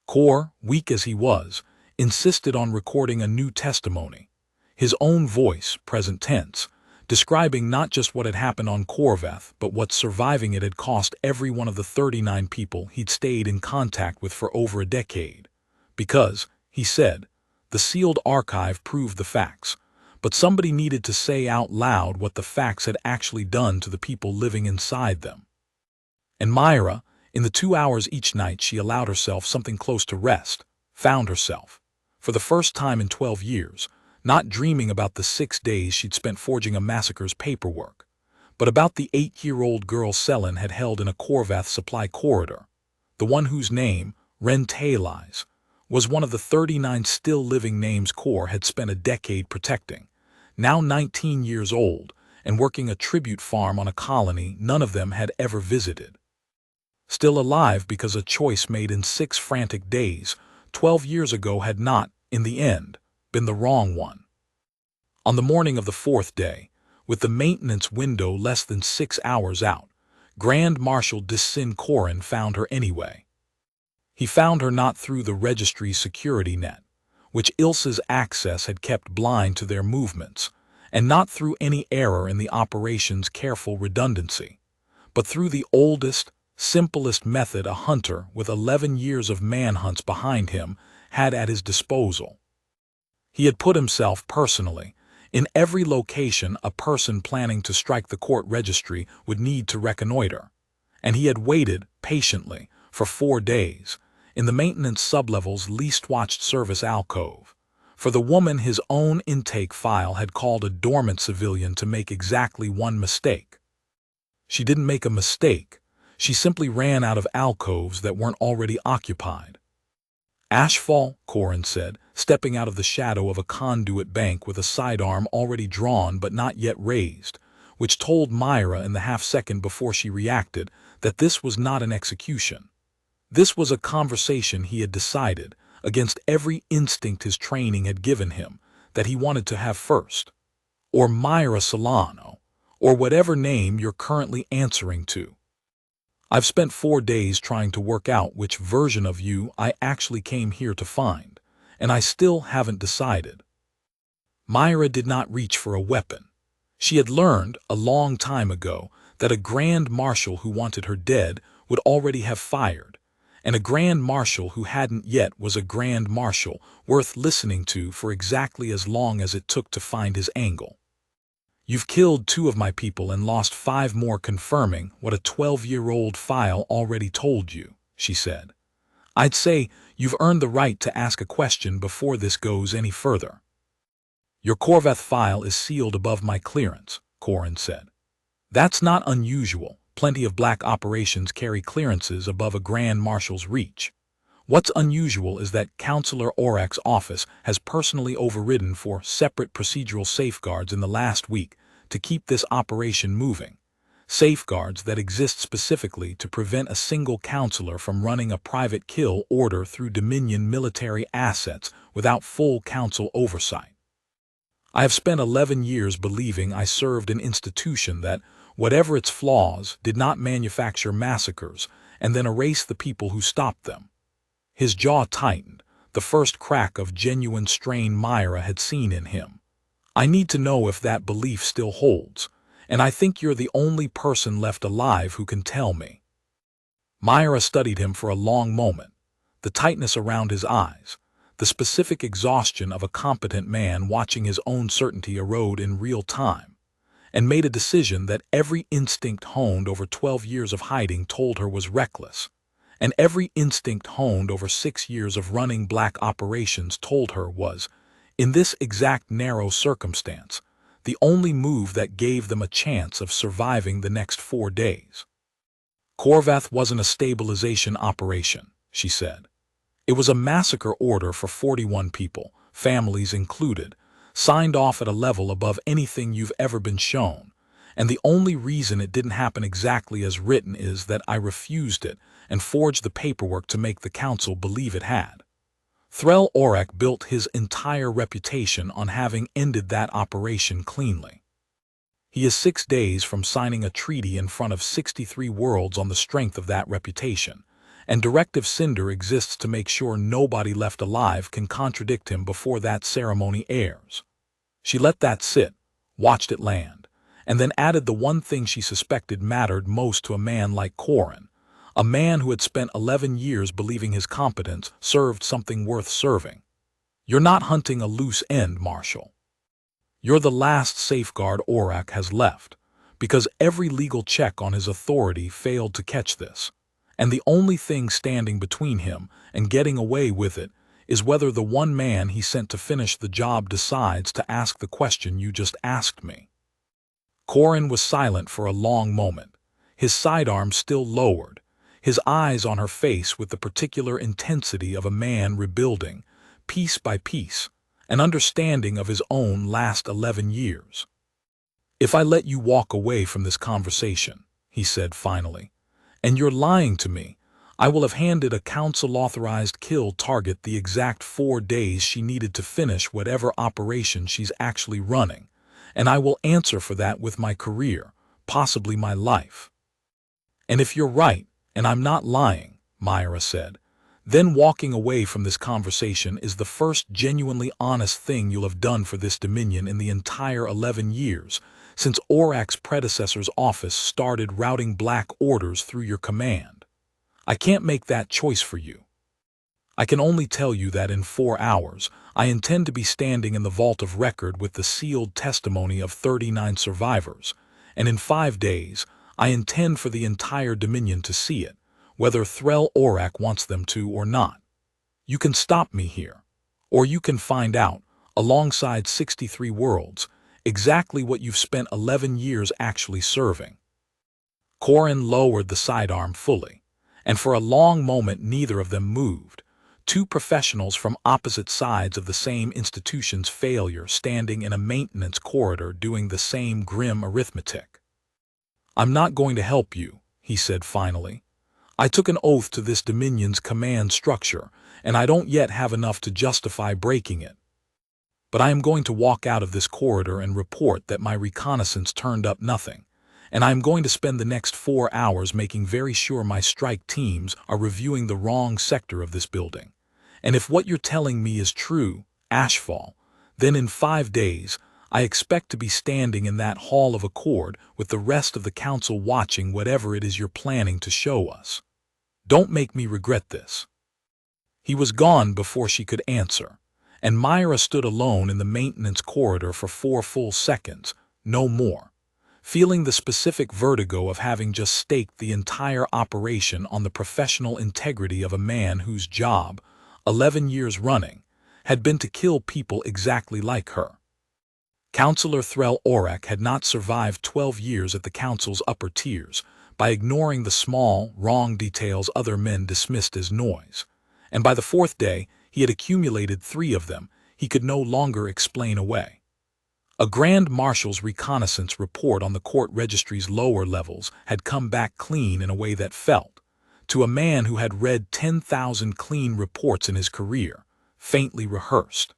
Kor, weak as he was, insisted on recording a new testimony, his own voice, present tense, describing not just what had happened on Korvath, but what surviving it had cost every one of the 39 people he'd stayed in contact with for over a decade. Because, he said, the sealed archive proved the facts, but somebody needed to say out loud what the facts had actually done to the people living inside them. And Mira, in the 2 hours each night she allowed herself something close to rest, found herself, for the first time in 12 years, not dreaming about the 6 days she'd spent forging a massacre's paperwork, but about the 8-year-old girl Selin had held in a Korvath supply corridor, the one whose name, Rentalize, was one of the 39 still living names Kor had spent a decade protecting, now 19 years old and working a tribute farm on a colony none of them had ever visited. Still alive because a choice made in 6 frantic days 12 years ago had not, in the end, been the wrong one. On the morning of the 4th day, with the maintenance window less than 6 hours out, Grand Marshal Dissin Corin found her anyway. He found her not through the registry's security net, which Ilse's access had kept blind to their movements, and not through any error in the operation's careful redundancy, but through the oldest, simplest method a hunter with 11 years of manhunts behind him had at his disposal. He had put himself personally in every location a person planning to strike the court registry would need to reconnoiter, and he had waited patiently for 4 days, in the maintenance sublevel's least watched service alcove, for the woman his own intake file had called a dormant civilian to make exactly one mistake. She didn't make a mistake, she simply ran out of alcoves that weren't already occupied. Ashfall, Corin said, stepping out of the shadow of a conduit bank with a sidearm already drawn but not yet raised, which told Mira in the half-second before she reacted that this was not an execution. This was a conversation he had decided, against every instinct his training had given him, that he wanted to have first. Or Mira Solano, or whatever name you're currently answering to. I've spent 4 days trying to work out which version of you I actually came here to find, and I still haven't decided. Mira did not reach for a weapon. She had learned, a long time ago, that a Grand Marshal who wanted her dead would already have fired, and a Grand Marshal who hadn't yet was a Grand Marshal worth listening to for exactly as long as it took to find his angle. You've killed 2 of my people and lost 5 more, confirming what a 12-year-old file already told you, she said. I'd say you've earned the right to ask a question before this goes any further. Your Corveth file is sealed above my clearance, Corin said. That's not unusual. Plenty of black operations carry clearances above a Grand Marshal's reach. What's unusual is that Counselor Orak's office has personally overridden 4 separate procedural safeguards in the last week to keep this operation moving. Safeguards that exist specifically to prevent a single counselor from running a private kill order through Dominion military assets without full council oversight. I have spent 11 years believing I served an institution that, whatever its flaws, did not manufacture massacres and then erase the people who stopped them. His jaw tightened, the first crack of genuine strain Mira had seen in him. I need to know if that belief still holds, and I think you're the only person left alive who can tell me. Mira studied him for a long moment, the tightness around his eyes, the specific exhaustion of a competent man watching his own certainty erode in real time, and made a decision that every instinct honed over 12 years of hiding told her was reckless. And every instinct honed over 6 years of running black operations told her was, in this exact narrow circumstance, the only move that gave them a chance of surviving the next 4 days. Corveth wasn't a stabilization operation, she said. It was a massacre order for 41 people, families included, signed off at a level above anything you've ever been shown. And the only reason it didn't happen exactly as written is that I refused it and forged the paperwork to make the council believe it had. Threll Orak built his entire reputation on having ended that operation cleanly. He is 6 days from signing a treaty in front of 63 worlds on the strength of that reputation, and Directive Cinder exists to make sure nobody left alive can contradict him before that ceremony airs. She let that sit, watched it land, and then added the one thing she suspected mattered most to a man like Corin, a man who had spent 11 years believing his competence served something worth serving. You're not hunting a loose end, Marshal. You're the last safeguard Orak has left, because every legal check on his authority failed to catch this, and the only thing standing between him and getting away with it is whether the one man he sent to finish the job decides to ask the question you just asked me. Corin was silent for a long moment, his sidearm still lowered, his eyes on her face with the particular intensity of a man rebuilding, piece by piece, an understanding of his own last 11 years. If I let you walk away from this conversation, he said finally, and you're lying to me, I will have handed a council-authorized kill target the exact 4 days she needed to finish whatever operation she's actually running, and I will answer for that with my career, possibly my life. And if you're right, and I'm not lying, Mira said, then walking away from this conversation is the first genuinely honest thing you'll have done for this Dominion in the entire 11 years, since Orak's predecessor's office started routing black orders through your command. I can't make that choice for you. I can only tell you that in 4 hours, I intend to be standing in the vault of record with the sealed testimony of 39 survivors, and in 5 days, I intend for the entire Dominion to see it, whether Threll Orak wants them to or not. You can stop me here, or you can find out, alongside 63 worlds, exactly what you've spent 11 years actually serving. Corin lowered the sidearm fully, and for a long moment neither of them moved, two professionals from opposite sides of the same institution's failure standing in a maintenance corridor doing the same grim arithmetic. "I'm not going to help you," he said finally. "I took an oath to this Dominion's command structure, and I don't yet have enough to justify breaking it. But I am going to walk out of this corridor and report that my reconnaissance turned up nothing, and I am going to spend the next 4 hours making very sure my strike teams are reviewing the wrong sector of this building. And if what you're telling me is true, Ashfall, then in 5 days, I expect to be standing in that Hall of Accord with the rest of the Council watching whatever it is you're planning to show us. Don't make me regret this." He was gone before she could answer, and Mira stood alone in the maintenance corridor for 4 full seconds, no more, feeling the specific vertigo of having just staked the entire operation on the professional integrity of a man whose job, 11 years running, had been to kill people exactly like her. Councillor Threll Orak had not survived 12 years at the Council's upper tiers by ignoring the small, wrong details other men dismissed as noise, and by the 4th day he had accumulated 3 of them he could no longer explain away. A Grand Marshal's reconnaissance report on the court registry's lower levels had come back clean in a way that felt, to a man who had read 10,000 clean reports in his career, faintly rehearsed.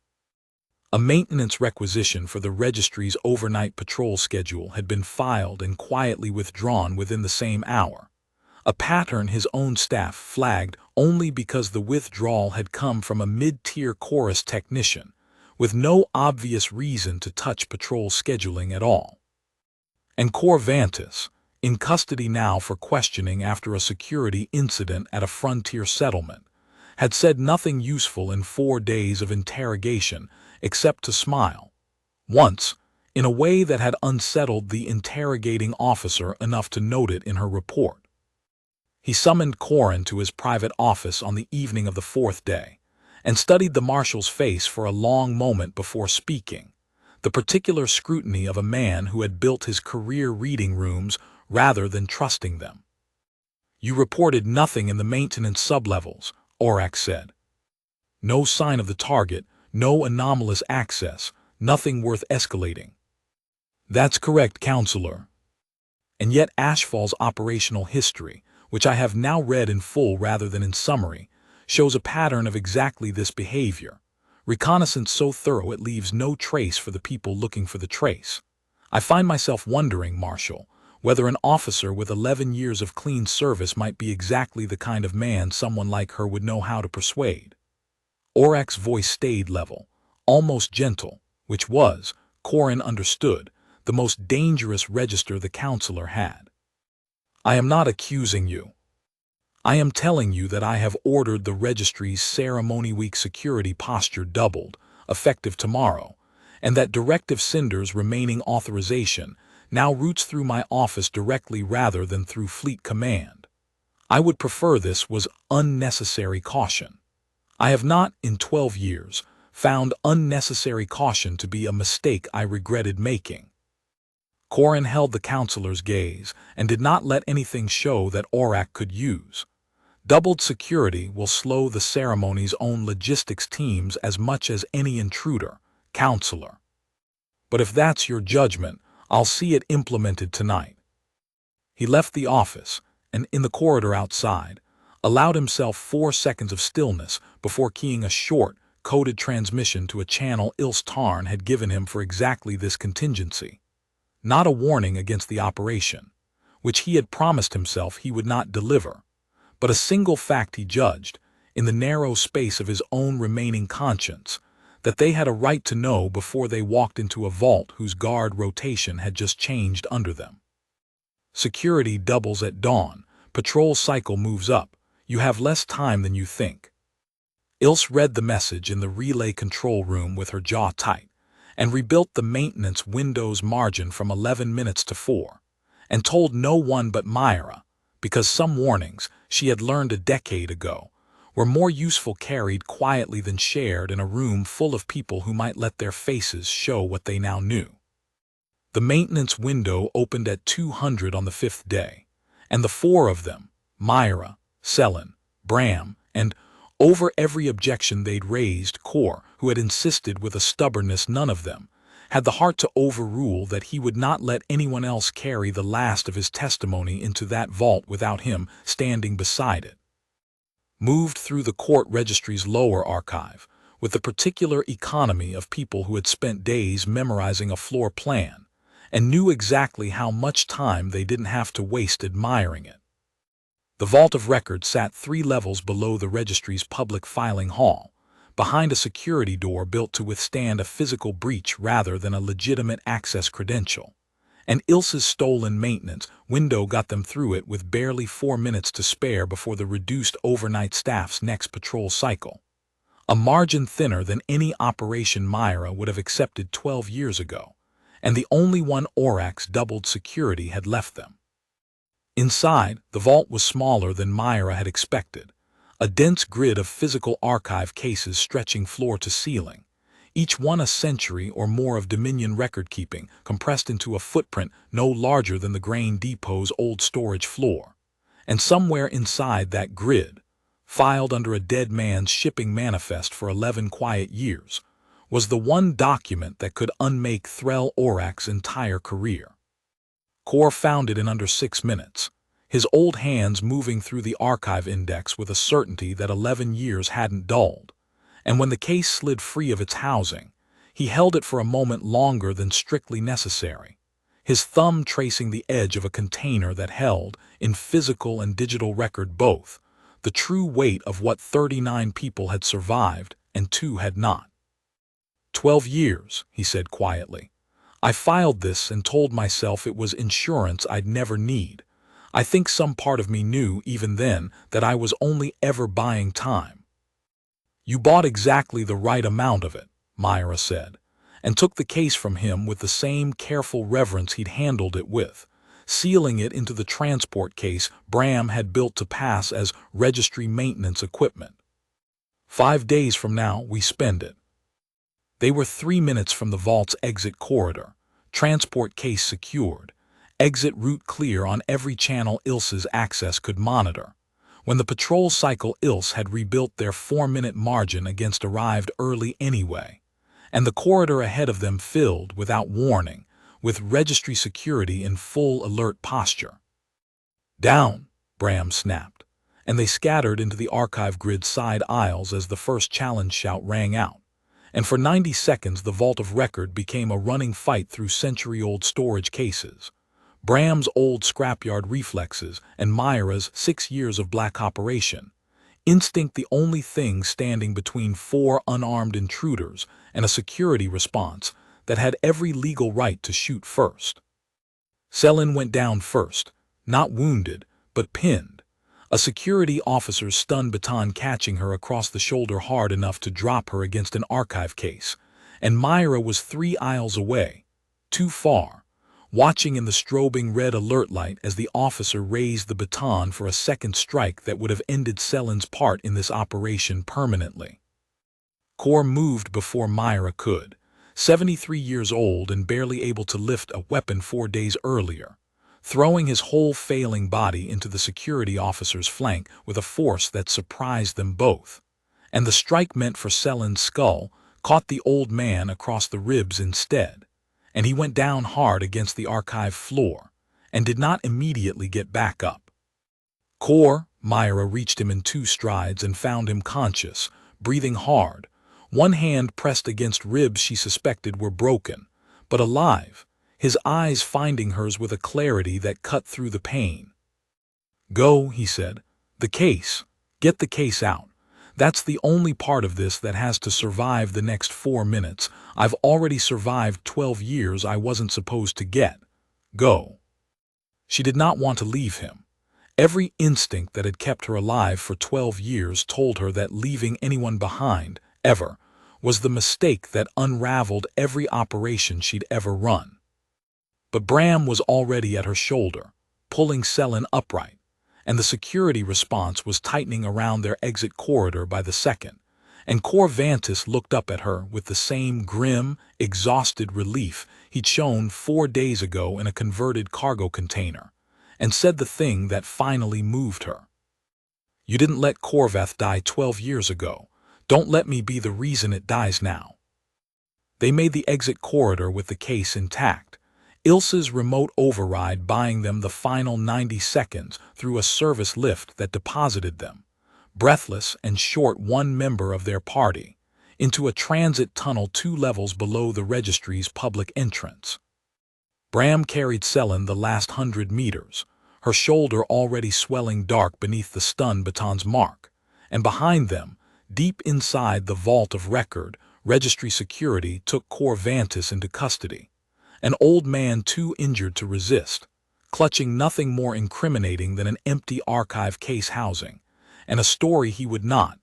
A maintenance requisition for the registry's overnight patrol schedule had been filed and quietly withdrawn within the same hour, a pattern his own staff flagged only because the withdrawal had come from a mid-tier chorus technician with no obvious reason to touch patrol scheduling at all. And Corvantis, in custody now for questioning after a security incident at a frontier settlement, had said nothing useful in 4 days of interrogation except to smile, once, in a way that had unsettled the interrogating officer enough to note it in her report. He summoned Corin to his private office on the evening of the 4th day, and studied the marshal's face for a long moment before speaking, the particular scrutiny of a man who had built his career reading rooms rather than trusting them. "You reported nothing in the maintenance sublevels," Orak said. "No sign of the target, no anomalous access, nothing worth escalating." "That's correct, Counselor. And yet Ashfall's operational history, which I have now read in full rather than in summary, shows a pattern of exactly this behavior. Reconnaissance so thorough it leaves no trace for the people looking for the trace. I find myself wondering, Marshal, whether an officer with 11 years of clean service might be exactly the kind of man someone like her would know how to persuade." Orak's voice stayed level, almost gentle, which was, Corin understood, the most dangerous register the counselor had. "I am not accusing you. I am telling you that I have ordered the registry's Ceremony Week security posture doubled, effective tomorrow, and that Directive Cinder's remaining authorization now routes through my office directly rather than through Fleet Command. I would prefer this was unnecessary caution. I have not, in 12 years, found unnecessary caution to be a mistake I regretted making." Corin held the counselor's gaze and did not let anything show that Orak could use. Doubled security will slow the ceremony's own logistics teams as much as any intruder, Counselor. But if that's your judgment, I'll see it implemented tonight. He left the office, and in the corridor outside, allowed himself 4 seconds of stillness before keying a short, coded transmission to a channel Ilse Tarn had given him for exactly this contingency. Not a warning against the operation, which he had promised himself he would not deliver, but a single fact he judged, in the narrow space of his own remaining conscience, that they had a right to know before they walked into a vault whose guard rotation had just changed under them. Security doubles at dawn, patrol cycle moves up, you have less time than you think. Ilse read the message in the relay control room with her jaw tight, and rebuilt the maintenance Windows margin from 11 minutes to 4, and told no one but Mira, because some warnings she had learned a decade ago were more useful carried quietly than shared in a room full of people who might let their faces show what they now knew. The maintenance window opened at 200 on the 5th day, and the four of them, Mira, Selin, Bram, and, over every objection they'd raised, Cor, who had insisted with a stubbornness none of them, had the heart to overrule that he would not let anyone else carry the last of his testimony into that vault without him standing beside it. Moved through the court registry's lower archive, with the particular economy of people who had spent days memorizing a floor plan, and knew exactly how much time they didn't have to waste admiring it. The vault of records sat 3 levels below the registry's public filing hall, behind a security door built to withstand a physical breach rather than a legitimate access credential. And Ilse's stolen maintenance window got them through it with barely 4 minutes to spare before the reduced overnight staff's next patrol cycle. A margin thinner than any operation Mira would have accepted 12 years ago, and the only one Orax doubled security had left them. Inside, the vault was smaller than Mira had expected, a dense grid of physical archive cases stretching floor to ceiling, each one a century or more of Dominion record-keeping compressed into a footprint no larger than the grain depot's old storage floor. And somewhere inside that grid, filed under a dead man's shipping manifest for 11 quiet years, was the one document that could unmake Threll Orax's entire career. Cor found it in under 6 minutes, his old hands moving through the archive index with a certainty that 11 years hadn't dulled, and when the case slid free of its housing, he held it for a moment longer than strictly necessary, his thumb tracing the edge of a container that held, in physical and digital record both, the true weight of what 39 people had survived and 2 had not. 12 years, he said quietly. I filed this and told myself it was insurance I'd never need. I think some part of me knew even then that I was only ever buying time. You bought exactly the right amount of it, Mira said, and took the case from him with the same careful reverence he'd handled it with, sealing it into the transport case Bram had built to pass as registry maintenance equipment. 5 days from now, we spend it. They were 3 minutes from the vault's exit corridor, transport case secured, exit route clear on every channel Ilse's access could monitor, when the patrol cycle Ilse had rebuilt their 4-minute margin against arrived early anyway, and the corridor ahead of them filled, without warning, with registry security in full alert posture. Down, Bram snapped, and they scattered into the archive grid side aisles as the first challenge shout rang out. And for 90 seconds the vault of record became a running fight through century-old storage cases. Bram's old scrapyard reflexes and Mira's 6 years of black operation. Instinct the only thing standing between 4 unarmed intruders and a security response that had every legal right to shoot first. Selin went down first, not wounded, but pinned, a security officer's stun baton catching her across the shoulder hard enough to drop her against an archive case, and Mira was 3 aisles away, too far, watching in the strobing red alert light as the officer raised the baton for a second strike that would have ended Selin's part in this operation permanently. Cor moved before Mira could, 73 years old and barely able to lift a weapon 4 days earlier, throwing his whole failing body into the security officer's flank with a force that surprised them both, and the strike meant for Selin's skull caught the old man across the ribs instead, and he went down hard against the archive floor, and did not immediately get back up. Cor, Mira reached him in 2 strides and found him conscious, breathing hard, one hand pressed against ribs she suspected were broken, but alive, his eyes finding hers with a clarity that cut through the pain. Go, he said. The case. Get the case out. That's the only part of this that has to survive the next 4 minutes. I've already survived 12 years I wasn't supposed to get. Go. She did not want to leave him. Every instinct that had kept her alive for 12 years told her that leaving anyone behind, ever, was the mistake that unraveled every operation she'd ever run. But Bram was already at her shoulder, pulling Selin upright, and the security response was tightening around their exit corridor by the second, and Cor Vantis looked up at her with the same grim, exhausted relief he'd shown 4 days ago in a converted cargo container, and said the thing that finally moved her. "You didn't let Corvath die 12 years ago. Don't let me be the reason it dies now." They made the exit corridor with the case intact, Ilse's remote override buying them the final 90 seconds through a service lift that deposited them, breathless and short one member of their party, into a transit tunnel 2 levels below the registry's public entrance. Bram carried Selin the last 100 meters, her shoulder already swelling dark beneath the stun baton's mark, and behind them, deep inside the vault of record, registry security took Cor Vantis into custody, an old man too injured to resist, clutching nothing more incriminating than an empty archive case housing, and a story he would not,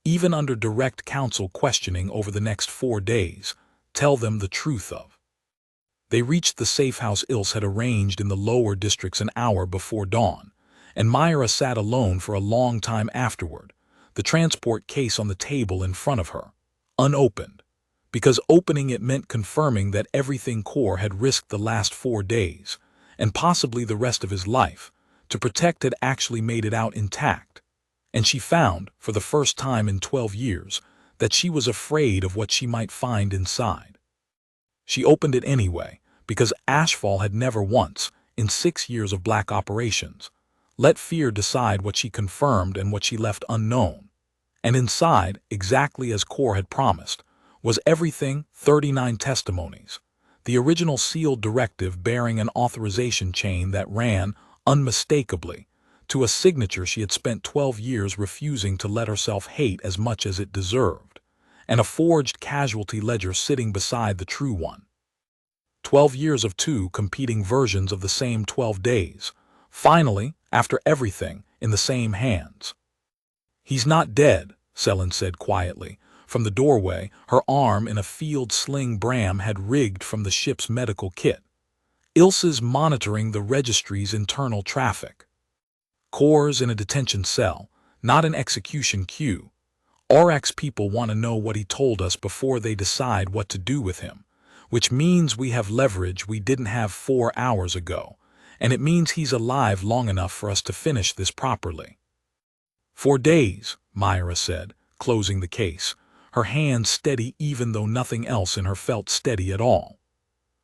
even under direct counsel questioning over the next 4 days, tell them the truth of. They reached the safe house Ilse had arranged in the lower districts an hour before dawn, and Mira sat alone for a long time afterward, the transport case on the table in front of her, unopened, because opening it meant confirming that everything Cor had risked the last 4 days, and possibly the rest of his life, to protect had actually made it out intact, and she found, for the first time in 12 years, that she was afraid of what she might find inside. She opened it anyway, because Ashfall had never once, in 6 years of black operations, let fear decide what she confirmed and what she left unknown. And inside, exactly as Cor had promised, was everything 39 testimonies, the original sealed directive bearing an authorization chain that ran, unmistakably, to a signature she had spent 12 years refusing to let herself hate as much as it deserved, and a forged casualty ledger sitting beside the true one. 12 years of 2 competing versions of the same 12 days, finally, after everything, in the same hands. "He's not dead," Selin said quietly. From the doorway, her arm in a field sling Bram had rigged from the ship's medical kit. Ilse's monitoring the registry's internal traffic. Cor's in a detention cell, not an execution queue. Aurak's people want to know what he told us before they decide what to do with him, which means we have leverage we didn't have 4 hours ago, and it means he's alive long enough for us to finish this properly. 4 days, Mira said, closing the case, her hand steady even though nothing else in her felt steady at all.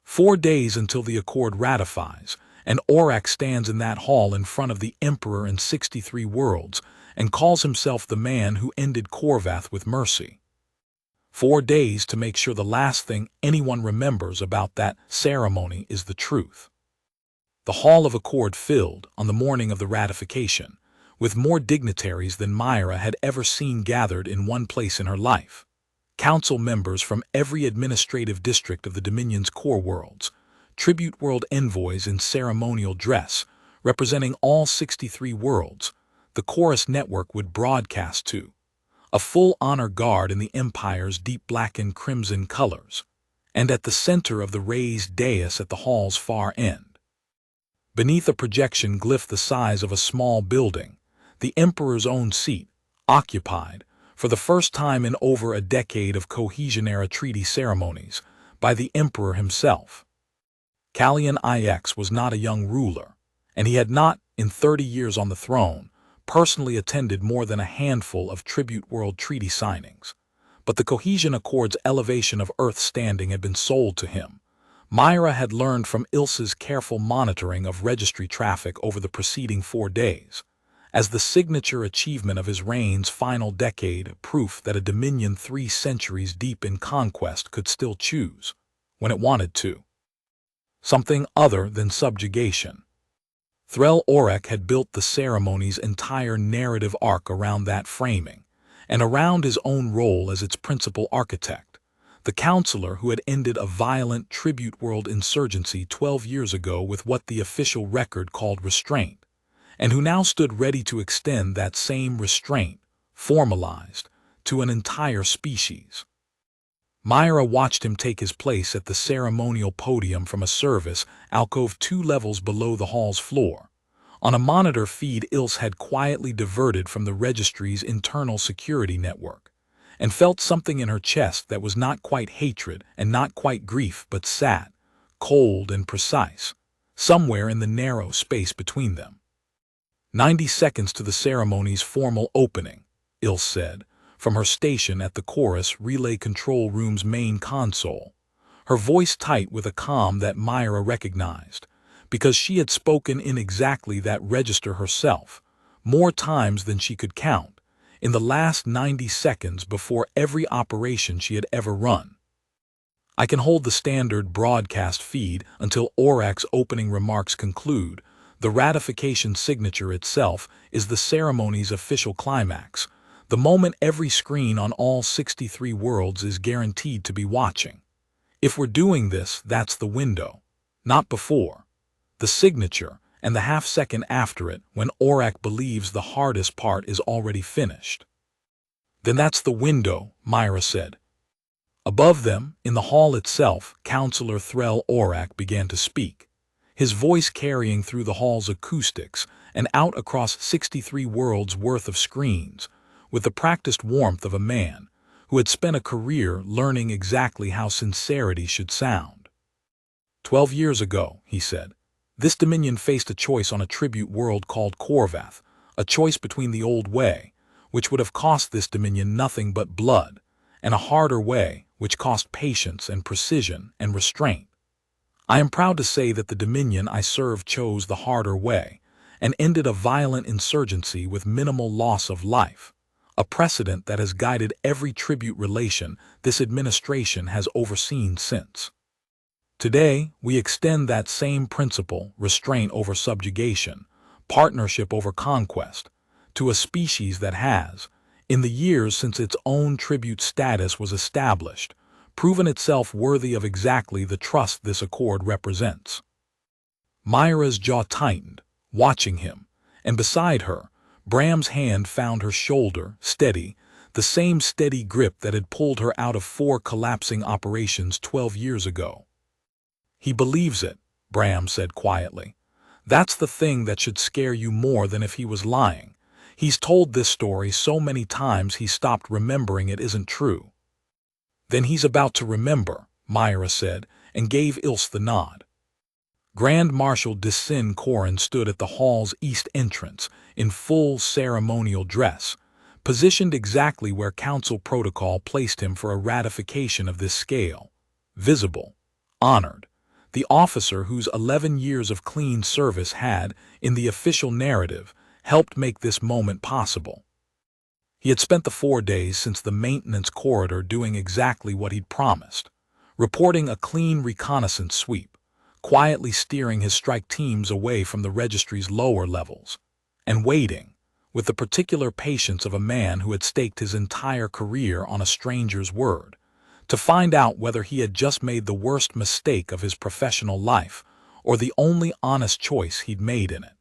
4 days until the accord ratifies, and Aurak stands in that hall in front of the Emperor and 63 worlds and calls himself the man who ended Corvath with mercy. 4 days to make sure the last thing anyone remembers about that ceremony is the truth. The Hall of Accord filled, on the morning of the ratification, with more dignitaries than Mira had ever seen gathered in one place in her life. Council members from every administrative district of the Dominion's core worlds, tribute world envoys in ceremonial dress, representing all 63 worlds, the Chorus network would broadcast to, a full honor guard in the Empire's deep black and crimson colors, and at the center of the raised dais at the hall's far end. Beneath a projection glyph the size of a small building, the Emperor's own seat, occupied, for the first time in over a decade of Cohesion-era treaty ceremonies, by the Emperor himself. Callian IX was not a young ruler, and he had not, in 30 years on the throne, personally attended more than a handful of Tribute World treaty signings. But the Cohesion Accord's elevation of Earth's standing had been sold to him. Mira had learned from Ilse's careful monitoring of registry traffic over the preceding 4 days, as the signature achievement of his reign's final decade, proof that a Dominion 3 centuries deep in conquest could still choose, when it wanted to, something other than subjugation. Threll Aurak had built the ceremony's entire narrative arc around that framing, and around his own role as its principal architect, the counselor who had ended a violent Tribute World insurgency 12 years ago with what the official record called restraint, and who now stood ready to extend that same restraint, formalized, to an entire species. Mira watched him take his place at the ceremonial podium from a service alcove 2 levels below the hall's floor, On a monitor feed, Ilse had quietly diverted from the registry's internal security network, and felt something in her chest that was not quite hatred and not quite grief, but sat, cold and precise, somewhere in the narrow space between them. 90 seconds to the ceremony's formal opening, Ilse said, from her station at the chorus relay control room's main console, her voice tight with a calm that Mira recognized, because she had spoken in exactly that register herself, more times than she could count, in the last 90 seconds before every operation she had ever run. I can hold the standard broadcast feed until Orac's opening remarks conclude. The ratification signature itself is the ceremony's official climax, the moment every screen on all 63 worlds is guaranteed to be watching. If we're doing this, that's the window, not before. The signature, and the half-second after it when Orac believes the hardest part is already finished. Then that's the window, Mira said. Above them, in the hall itself, Counselor Threll Orac began to speak, his voice carrying through the hall's acoustics and out across 63 worlds worth of screens, with the practiced warmth of a man who had spent a career learning exactly how sincerity should sound. 12 years ago, he said, this Dominion faced a choice on a tribute world called Korvath, a choice between the old way, which would have cost this Dominion nothing but blood, and a harder way, which cost patience and precision and restraint. I am proud to say that the Dominion I serve chose the harder way, and ended a violent insurgency with minimal loss of life, a precedent that has guided every tribute relation this administration has overseen since. Today, we extend that same principle, restraint over subjugation, partnership over conquest, to a species that has, in the years since its own tribute status was established, proven itself worthy of exactly the trust this accord represents. Mira's jaw tightened, watching him, and beside her, Bram's hand found her shoulder, steady, the same steady grip that had pulled her out of 4 collapsing operations 12 years ago. He believes it, Bram said quietly. That's the thing that should scare you more than if he was lying. He's told this story so many times he stopped remembering it isn't true. Then he's about to remember, Mira said, and gave Ilse the nod. Grand Marshal Sin Corin stood at the hall's east entrance, in full ceremonial dress, positioned exactly where council protocol placed him for a ratification of this scale. Visible, honored, the officer whose 11 years of clean service had, in the official narrative, helped make this moment possible. He had spent the 4 days since the maintenance corridor doing exactly what he'd promised, reporting a clean reconnaissance sweep, quietly steering his strike teams away from the registry's lower levels, and waiting, with the particular patience of a man who had staked his entire career on a stranger's word, to find out whether he had just made the worst mistake of his professional life or the only honest choice he'd made in it.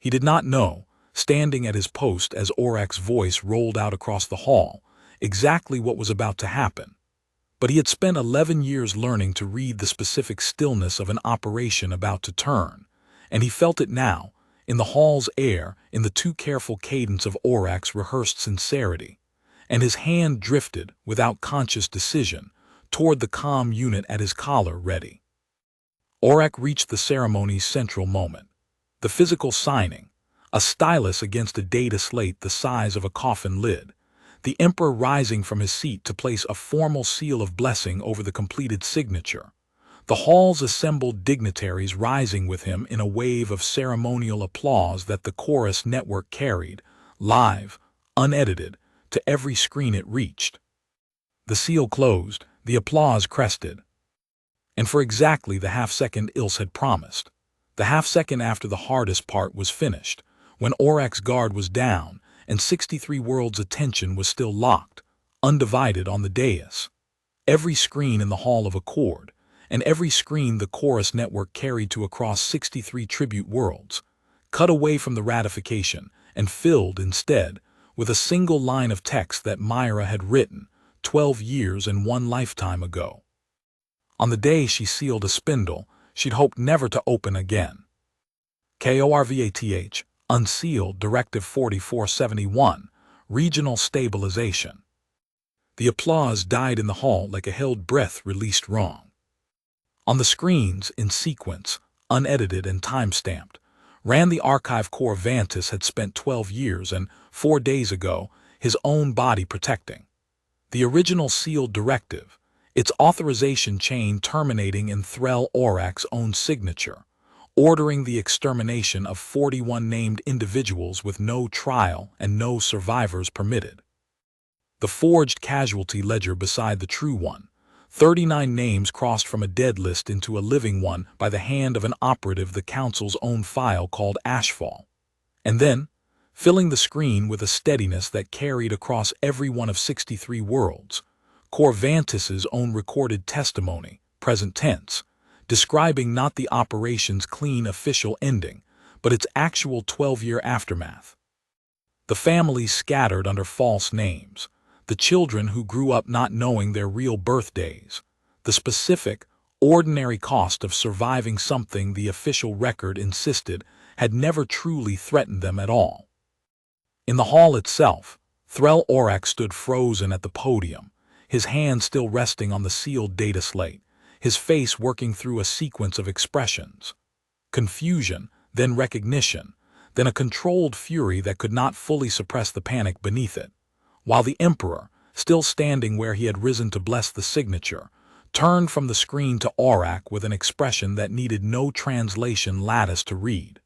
He did not know, standing at his post as Orac's voice rolled out across the hall, exactly what was about to happen. But he had spent 11 years learning to read the specific stillness of an operation about to turn, and he felt it now, in the hall's air, in the too careful cadence of Orac's rehearsed sincerity, and his hand drifted, without conscious decision, toward the comm unit at his collar ready. Orac reached the ceremony's central moment, the physical signing, a stylus against a data slate the size of a coffin lid, the Emperor rising from his seat to place a formal seal of blessing over the completed signature, the hall's assembled dignitaries rising with him in a wave of ceremonial applause that the chorus network carried, live, unedited, to every screen it reached. The seal closed, the applause crested. And for exactly the half-second Ilse had promised, the half-second after the hardest part was finished, when Orac's guard was down, and 63 worlds' attention was still locked, undivided on the dais. Every screen in the Hall of Accord, and every screen the chorus network carried to across 63 tribute worlds, cut away from the ratification and filled, instead, with a single line of text that Mira had written 12 years and 1 lifetime ago. On the day she sealed a spindle she'd hoped never to open again. KORVATH, unsealed Directive 4471, regional stabilization. The applause died in the hall like a held breath released wrong. On the screens, in sequence, unedited and time-stamped, ran the archive corps Vantis had spent 12 years and, 4 days ago, his own body protecting. The original sealed directive, its authorization chain terminating in Threl Aurak's own signature, ordering the extermination of 41 named individuals with no trial and no survivors permitted. The forged casualty ledger beside the true one, 39 names crossed from a dead list into a living one by the hand of an operative, the council's own file called Ashfall. And then, filling the screen with a steadiness that carried across every one of 63 worlds, Corps Vantis's own recorded testimony, present tense, describing not the operation's clean official ending, but its actual 12-year aftermath. The families scattered under false names, the children who grew up not knowing their real birthdays, the specific, ordinary cost of surviving something the official record insisted had never truly threatened them at all. In the hall itself, Threl Aurak stood frozen at the podium, his hand still resting on the sealed data slate, his face working through a sequence of expressions. Confusion, then recognition, then a controlled fury that could not fully suppress the panic beneath it, while the Emperor, still standing where he had risen to bless the signature, turned from the screen to Aurak with an expression that needed no translation lattice to read.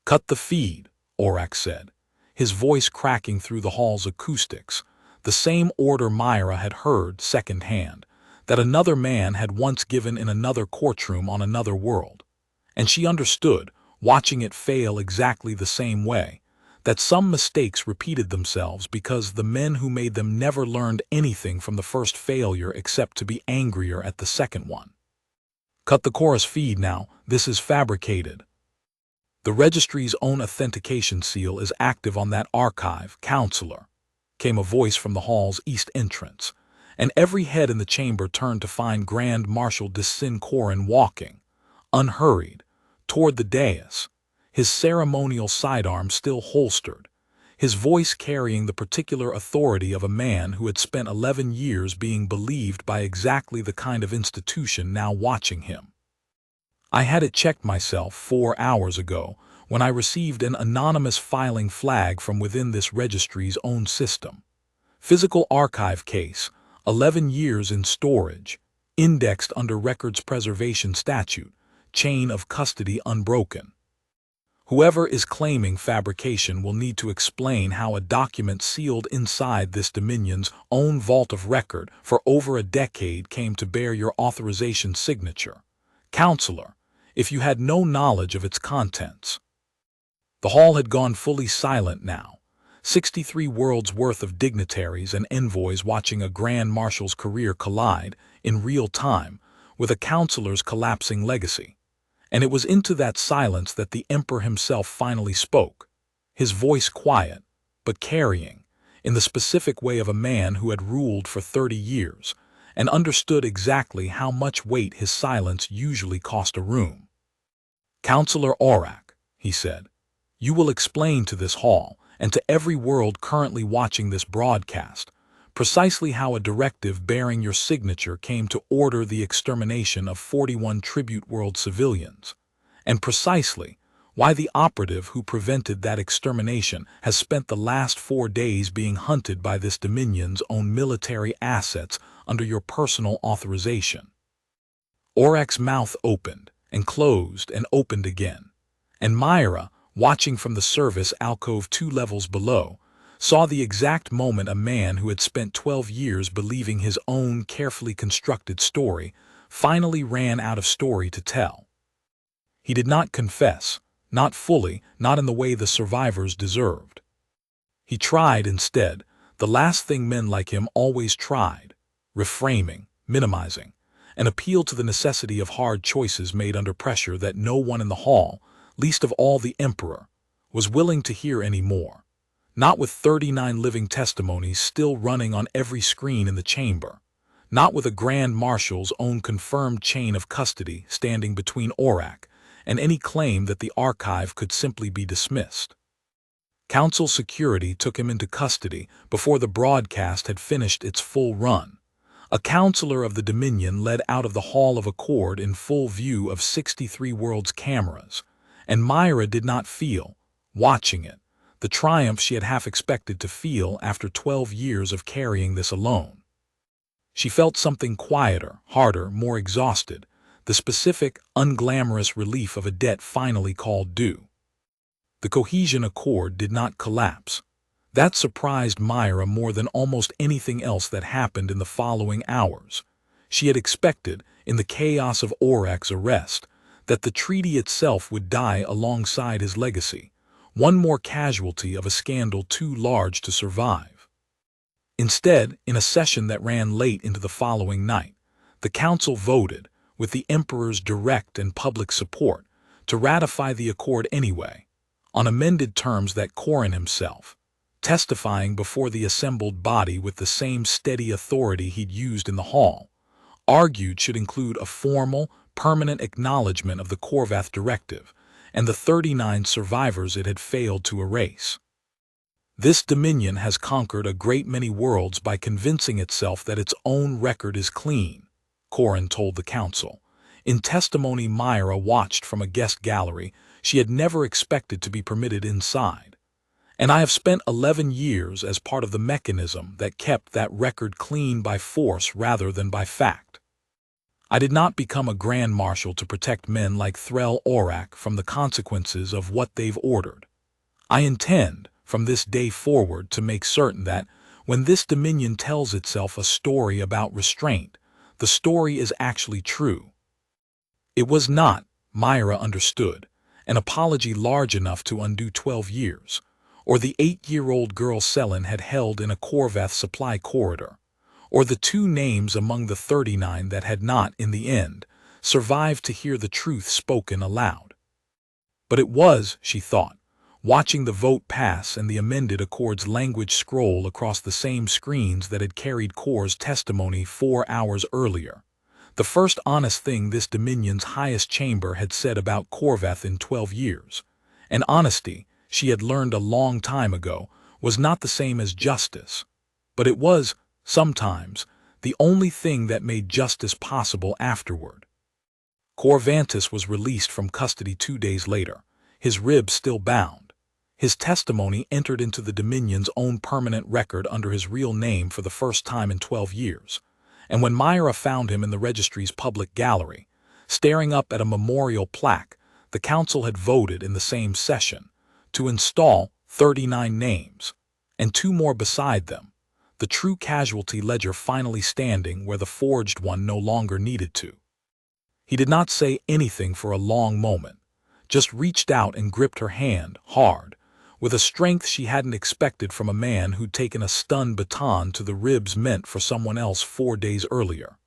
"Cut the feed," Aurak said, his voice cracking through the hall's acoustics, the same order Mira had heard second-hand, that another man had once given in another courtroom on another world. And she understood, watching it fail exactly the same way, that some mistakes repeated themselves because the men who made them never learned anything from the first failure except to be angrier at the second one. "Cut the chorus feed now, this is fabricated. The registry's own authentication seal is active on that archive, Counselor," came a voice from the hall's east entrance, and every head in the chamber turned to find Grand Marshal de Sin-Corin walking, unhurried, toward the dais, his ceremonial sidearm still holstered, his voice carrying the particular authority of a man who had spent 11 years being believed by exactly the kind of institution now watching him. "I had it checked myself 4 hours ago when I received an anonymous filing flag from within this registry's own system. Physical archive case, 11 years in storage, indexed under Records Preservation Statute, chain of custody unbroken. Whoever is claiming fabrication will need to explain how a document sealed inside this Dominion's own vault of record for over a decade came to bear your authorization signature, Counselor, if you had no knowledge of its contents." The hall had gone fully silent now, 63 worlds worth of dignitaries and envoys watching a Grand Marshal's career collide, in real time, with a Counselor's collapsing legacy. And it was into that silence that the Emperor himself finally spoke, his voice quiet, but carrying, in the specific way of a man who had ruled for 30 years, and understood exactly how much weight his silence usually cost a room. "Counselor Aurak," he said, "you will explain to this hall, and to every world currently watching this broadcast, precisely how a directive bearing your signature came to order the extermination of 41 tribute world civilians, and precisely why the operative who prevented that extermination has spent the last 4 days being hunted by this Dominion's own military assets under your personal authorization." Aurak's mouth opened, and closed, and opened again, and Mira, watching from the service alcove 2 levels below, saw the exact moment a man who had spent 12 years believing his own carefully constructed story finally ran out of story to tell. He did not confess, not fully, not in the way the survivors deserved. He tried instead, the last thing men like him always tried, reframing, minimizing, an appeal to the necessity of hard choices made under pressure that no one in the hall, least of all the Emperor, was willing to hear any more. Not with 39 living testimonies still running on every screen in the chamber, not with a Grand Marshal's own confirmed chain of custody standing between Aurak and any claim that the archive could simply be dismissed. Council security took him into custody before the broadcast had finished its full run. A counselor of the Dominion led out of the Hall of Accord in full view of 63 Worlds cameras, and Mira did not feel, watching it, the triumph she had half expected to feel after 12 years of carrying this alone. She felt something quieter, harder, more exhausted, the specific, unglamorous relief of a debt finally called due. The cohesion accord did not collapse. That surprised Mira more than almost anything else that happened in the following hours. She had expected, in the chaos of Orak's arrest, that the treaty itself would die alongside his legacy, one more casualty of a scandal too large to survive. Instead, in a session that ran late into the following night, the council voted, with the emperor's direct and public support, to ratify the accord anyway, on amended terms that Corin himself, testifying before the assembled body with the same steady authority he'd used in the hall, argued should include a formal, permanent acknowledgement of the Corvath Directive and the 39 survivors it had failed to erase. This Dominion has conquered a great many worlds by convincing itself that its own record is clean, Corin told the council. In testimony Mira watched from a guest gallery she had never expected to be permitted inside. And I have spent 11 years as part of the mechanism that kept that record clean by force rather than by fact. I did not become a Grand Marshal to protect men like Threll Orak from the consequences of what they've ordered. I intend, from this day forward, to make certain that, when this Dominion tells itself a story about restraint, the story is actually true. It was not, Mira understood, an apology large enough to undo 12 years, or the 8-year-old girl Selin had held in a Corvath supply corridor, or the 2 names among the 39 that had not, in the end, survived to hear the truth spoken aloud. But it was, she thought, watching the vote pass and the amended accord's language scroll across the same screens that had carried Cor's testimony 4 hours earlier, the first honest thing this Dominion's highest chamber had said about Corvath in 12 years, and honesty, she had learned a long time ago, was not the same as justice, but it was, sometimes, the only thing that made justice possible afterward. Corvantis was released from custody 2 days later, his ribs still bound. His testimony entered into the Dominion's own permanent record under his real name for the first time in 12 years, and when Mira found him in the registry's public gallery, staring up at a memorial plaque, the council had voted in the same session to install 39 names, and 2 more beside them, the true casualty ledger finally standing where the forged one no longer needed to. He did not say anything for a long moment, just reached out and gripped her hand, hard, with a strength she hadn't expected from a man who'd taken a stun baton to the ribs meant for someone else 4 days earlier.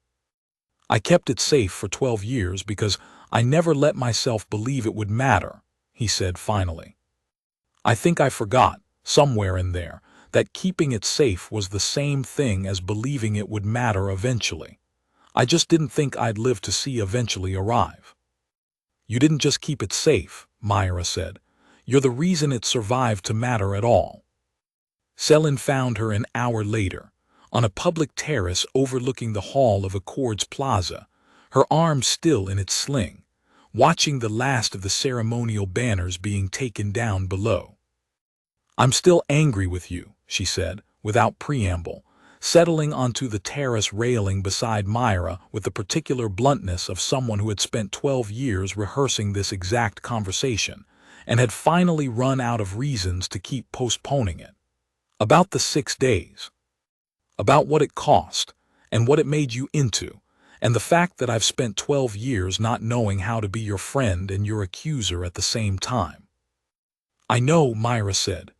I kept it safe for 12 years because I never let myself believe it would matter, he said finally. I think I forgot, somewhere in there, that keeping it safe was the same thing as believing it would matter eventually. I just didn't think I'd live to see eventually arrive. You didn't just keep it safe, Mira said. You're the reason it survived to matter at all. Selin found her an hour later, on a public terrace overlooking the hall of Accord's Plaza, her arm still in its sling, watching the last of the ceremonial banners being taken down below. I'm still angry with you, she said, without preamble, settling onto the terrace railing beside Mira with the particular bluntness of someone who had spent 12 years rehearsing this exact conversation, and had finally run out of reasons to keep postponing it. About the 6 days. About what it cost, and what it made you into, and the fact that I've spent 12 years not knowing how to be your friend and your accuser at the same time. I know, Mira said.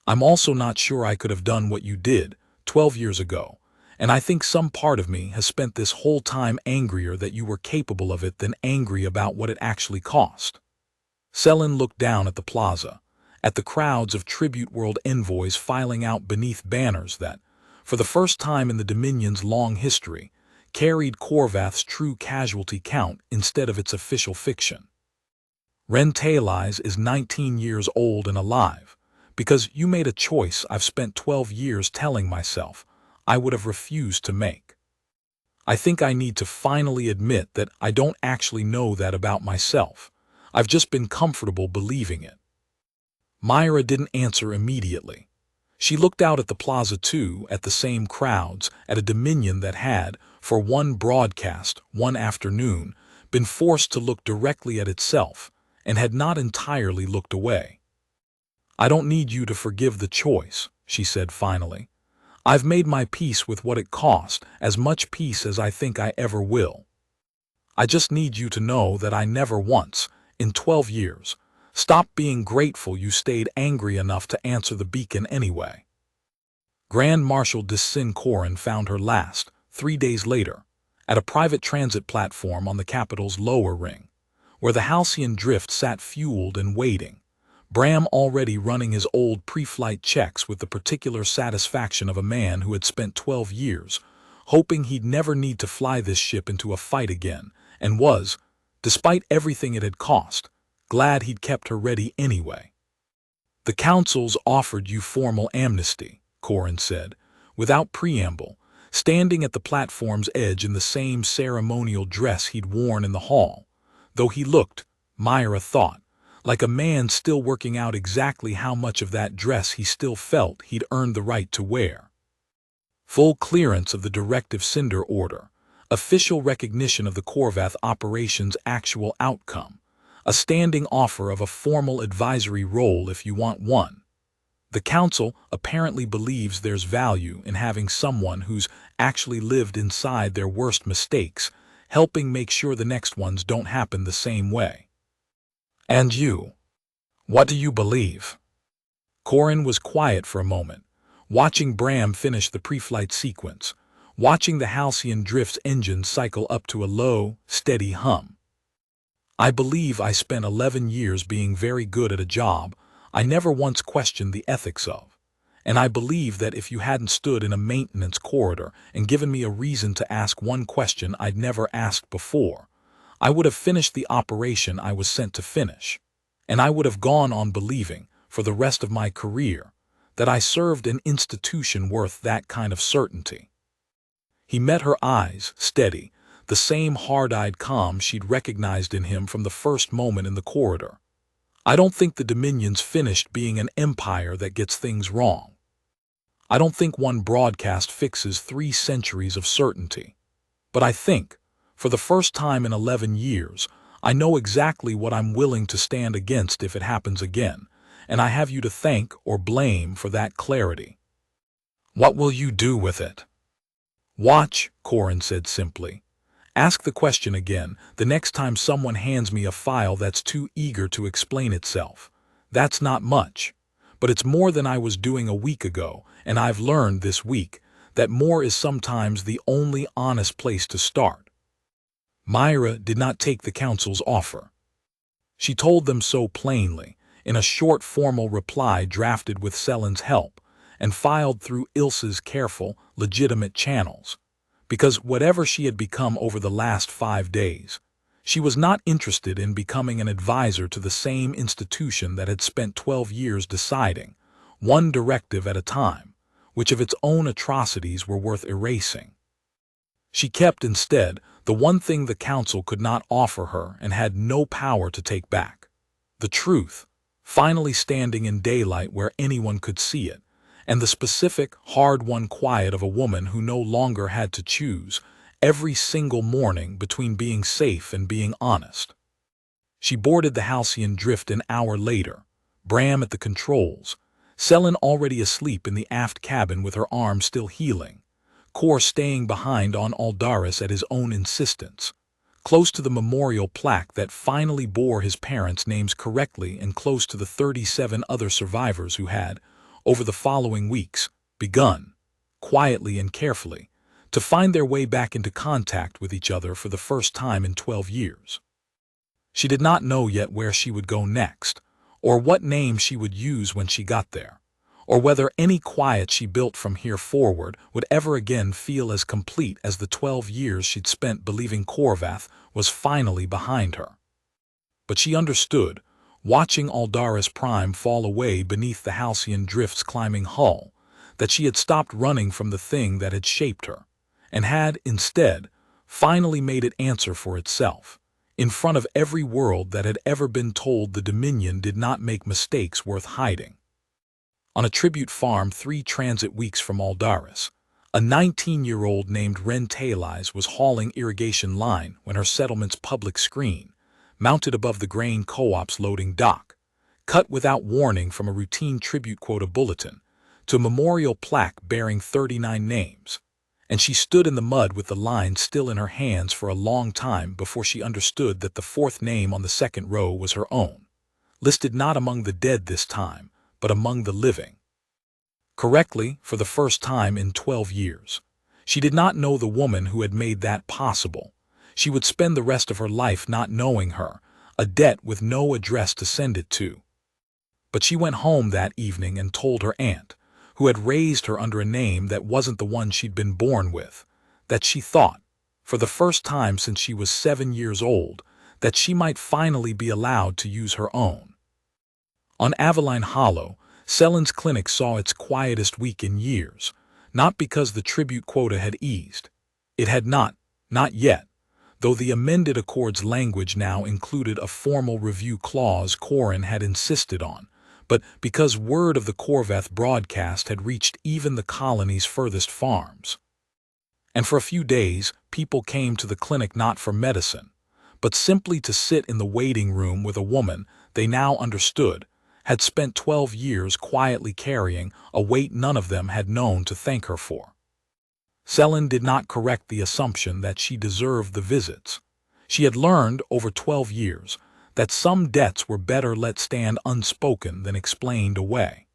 I'm also not sure I could have done what you did 12 years ago, and I think some part of me has spent this whole time angrier that you were capable of it than angry about what it actually cost. Selin looked down at the plaza, at the crowds of Tribute World envoys filing out beneath banners that, for the first time in the Dominion's long history, carried Corvath's true casualty count instead of its official fiction. Rentifies is 19 years old and alive, because you made a choice I've spent 12 years telling myself I would have refused to make. I think I need to finally admit that I don't actually know that about myself. I've just been comfortable believing it. Mira didn't answer immediately. She looked out at the plaza too, at the same crowds, at a Dominion that had, for one broadcast, one afternoon, been forced to look directly at itself, and had not entirely looked away. "I don't need you to forgive the choice," she said finally. "I've made my peace with what it cost, as much peace as I think I ever will. I just need you to know that I never once, in 12 years, stopped being grateful you stayed angry enough to answer the beacon anyway." Grand Marshal de Corin found her last, 3 days later, at a private transit platform on the capital's lower ring, where the halcyon drift sat fueled and waiting, Bram already running his old pre-flight checks with the particular satisfaction of a man who had spent 12 years, hoping he'd never need to fly this ship into a fight again, and was, despite everything it had cost, glad he'd kept her ready anyway. "The council's offered you formal amnesty," Corin said, without preamble, standing at the platform's edge in the same ceremonial dress he'd worn in the hall, though he looked, Mira thought, like a man still working out exactly how much of that dress he still felt he'd earned the right to wear. Full clearance of the Directive Cinder order, official recognition of the Corvath operation's actual outcome, a standing offer of a formal advisory role if you want one. The council apparently believes there's value in having someone who's actually lived inside their worst mistakes, helping make sure the next ones don't happen the same way. "And you? What do you believe?" Corin was quiet for a moment, watching Bram finish the pre-flight sequence, watching the halcyon drift's engine cycle up to a low, steady hum. "I believe I spent 11 years being very good at a job I never once questioned the ethics of, and I believe that if you hadn't stood in a maintenance corridor and given me a reason to ask one question I'd never asked before, I would have finished the operation I was sent to finish, and I would have gone on believing, for the rest of my career, that I served an institution worth that kind of certainty." He met her eyes, steady, the same hard-eyed calm she'd recognized in him from the first moment in the corridor. "I don't think the Dominion's finished being an empire that gets things wrong. I don't think one broadcast fixes 3 centuries of certainty. But I think, for the first time in 11 years, I know exactly what I'm willing to stand against if it happens again, and I have you to thank or blame for that clarity." "What will you do with it?" "Watch," Corin said simply. "Ask the question again the next time someone hands me a file that's too eager to explain itself. That's not much, but it's more than I was doing a week ago, and I've learned this week that more is sometimes the only honest place to start." Mira did not take the council's offer. She told them so plainly, in a short formal reply drafted with Selen's help, and filed through Ilse's careful, legitimate channels, because whatever she had become over the last 5 days, she was not interested in becoming an advisor to the same institution that had spent 12 years deciding, one directive at a time, which of its own atrocities were worth erasing. She kept instead the one thing the council could not offer her and had no power to take back: the truth, finally standing in daylight where anyone could see it, and the specific, hard-won quiet of a woman who no longer had to choose, every single morning, between being safe and being honest. She boarded the halcyon drift an hour later, Bram at the controls, Selen already asleep in the aft cabin with her arm still healing, Kor staying behind on Aldaris at his own insistence, close to the memorial plaque that finally bore his parents' names correctly and close to the 37 other survivors who had, over the following weeks, begun, quietly and carefully, to find their way back into contact with each other for the first time in 12 years. She did not know yet where she would go next, or what name she would use when she got there, or whether any quiet she built from here forward would ever again feel as complete as the 12 years she'd spent believing Corvath was finally behind her. But she understood, watching Aldaris Prime fall away beneath the halcyon drift's climbing hull, that she had stopped running from the thing that had shaped her, and had, instead, finally made it answer for itself, in front of every world that had ever been told the Dominion did not make mistakes worth hiding. On a tribute farm 3 transit weeks from Aldaris, a 19-year-old named Rentiles was hauling irrigation line when her settlement's public screen, mounted above the grain co-op's loading dock, cut without warning from a routine tribute quota bulletin to a memorial plaque bearing 39 names, and she stood in the mud with the line still in her hands for a long time before she understood that the 4th name on the 2nd row was her own, listed not among the dead this time, but among the living. Correctly, for the first time in 12 years. She did not know the woman who had made that possible. She would spend the rest of her life not knowing her, a debt with no address to send it to. But she went home that evening and told her aunt, who had raised her under a name that wasn't the one she'd been born with, that she thought, for the first time since she was 7 years old, that she might finally be allowed to use her own. On Aveline Hollow, Selen's clinic saw its quietest week in years, not because the tribute quota had eased. It had not yet, though the amended accord's language now included a formal review clause Corin had insisted on, but because word of the Corveth broadcast had reached even the colony's furthest farms. And for a few days, people came to the clinic not for medicine, but simply to sit in the waiting room with a woman they now understood had spent 12 years quietly carrying a weight none of them had known to thank her for. Selen did not correct the assumption that she deserved the visits. She had learned over 12 years that some debts were better let stand unspoken than explained away.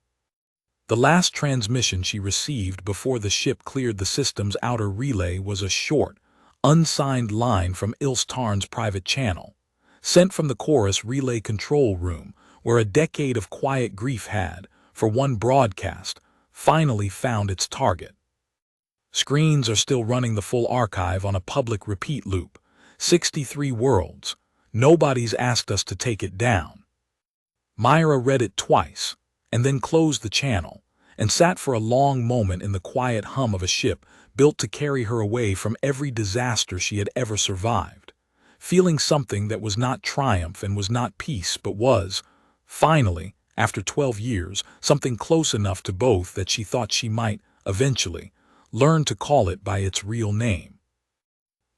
The last transmission she received before the ship cleared the system's outer relay was a short, unsigned line from Ilse Tarn's private channel, sent from the chorus relay control room, where a decade of quiet grief had, for one broadcast, finally found its target. Screens are still running the full archive on a public repeat loop, 63 worlds. Nobody's asked us to take it down. Mira read it twice, and then closed the channel, and sat for a long moment in the quiet hum of a ship built to carry her away from every disaster she had ever survived, feeling something that was not triumph and was not peace but was, finally, after 12 years, something close enough to both that she thought she might, eventually, learn to call it by its real name.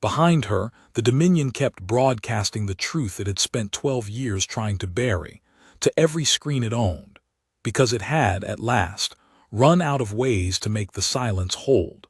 Behind her, the Dominion kept broadcasting the truth it had spent 12 years trying to bury, to every screen it owned, because it had, at last, run out of ways to make the silence hold.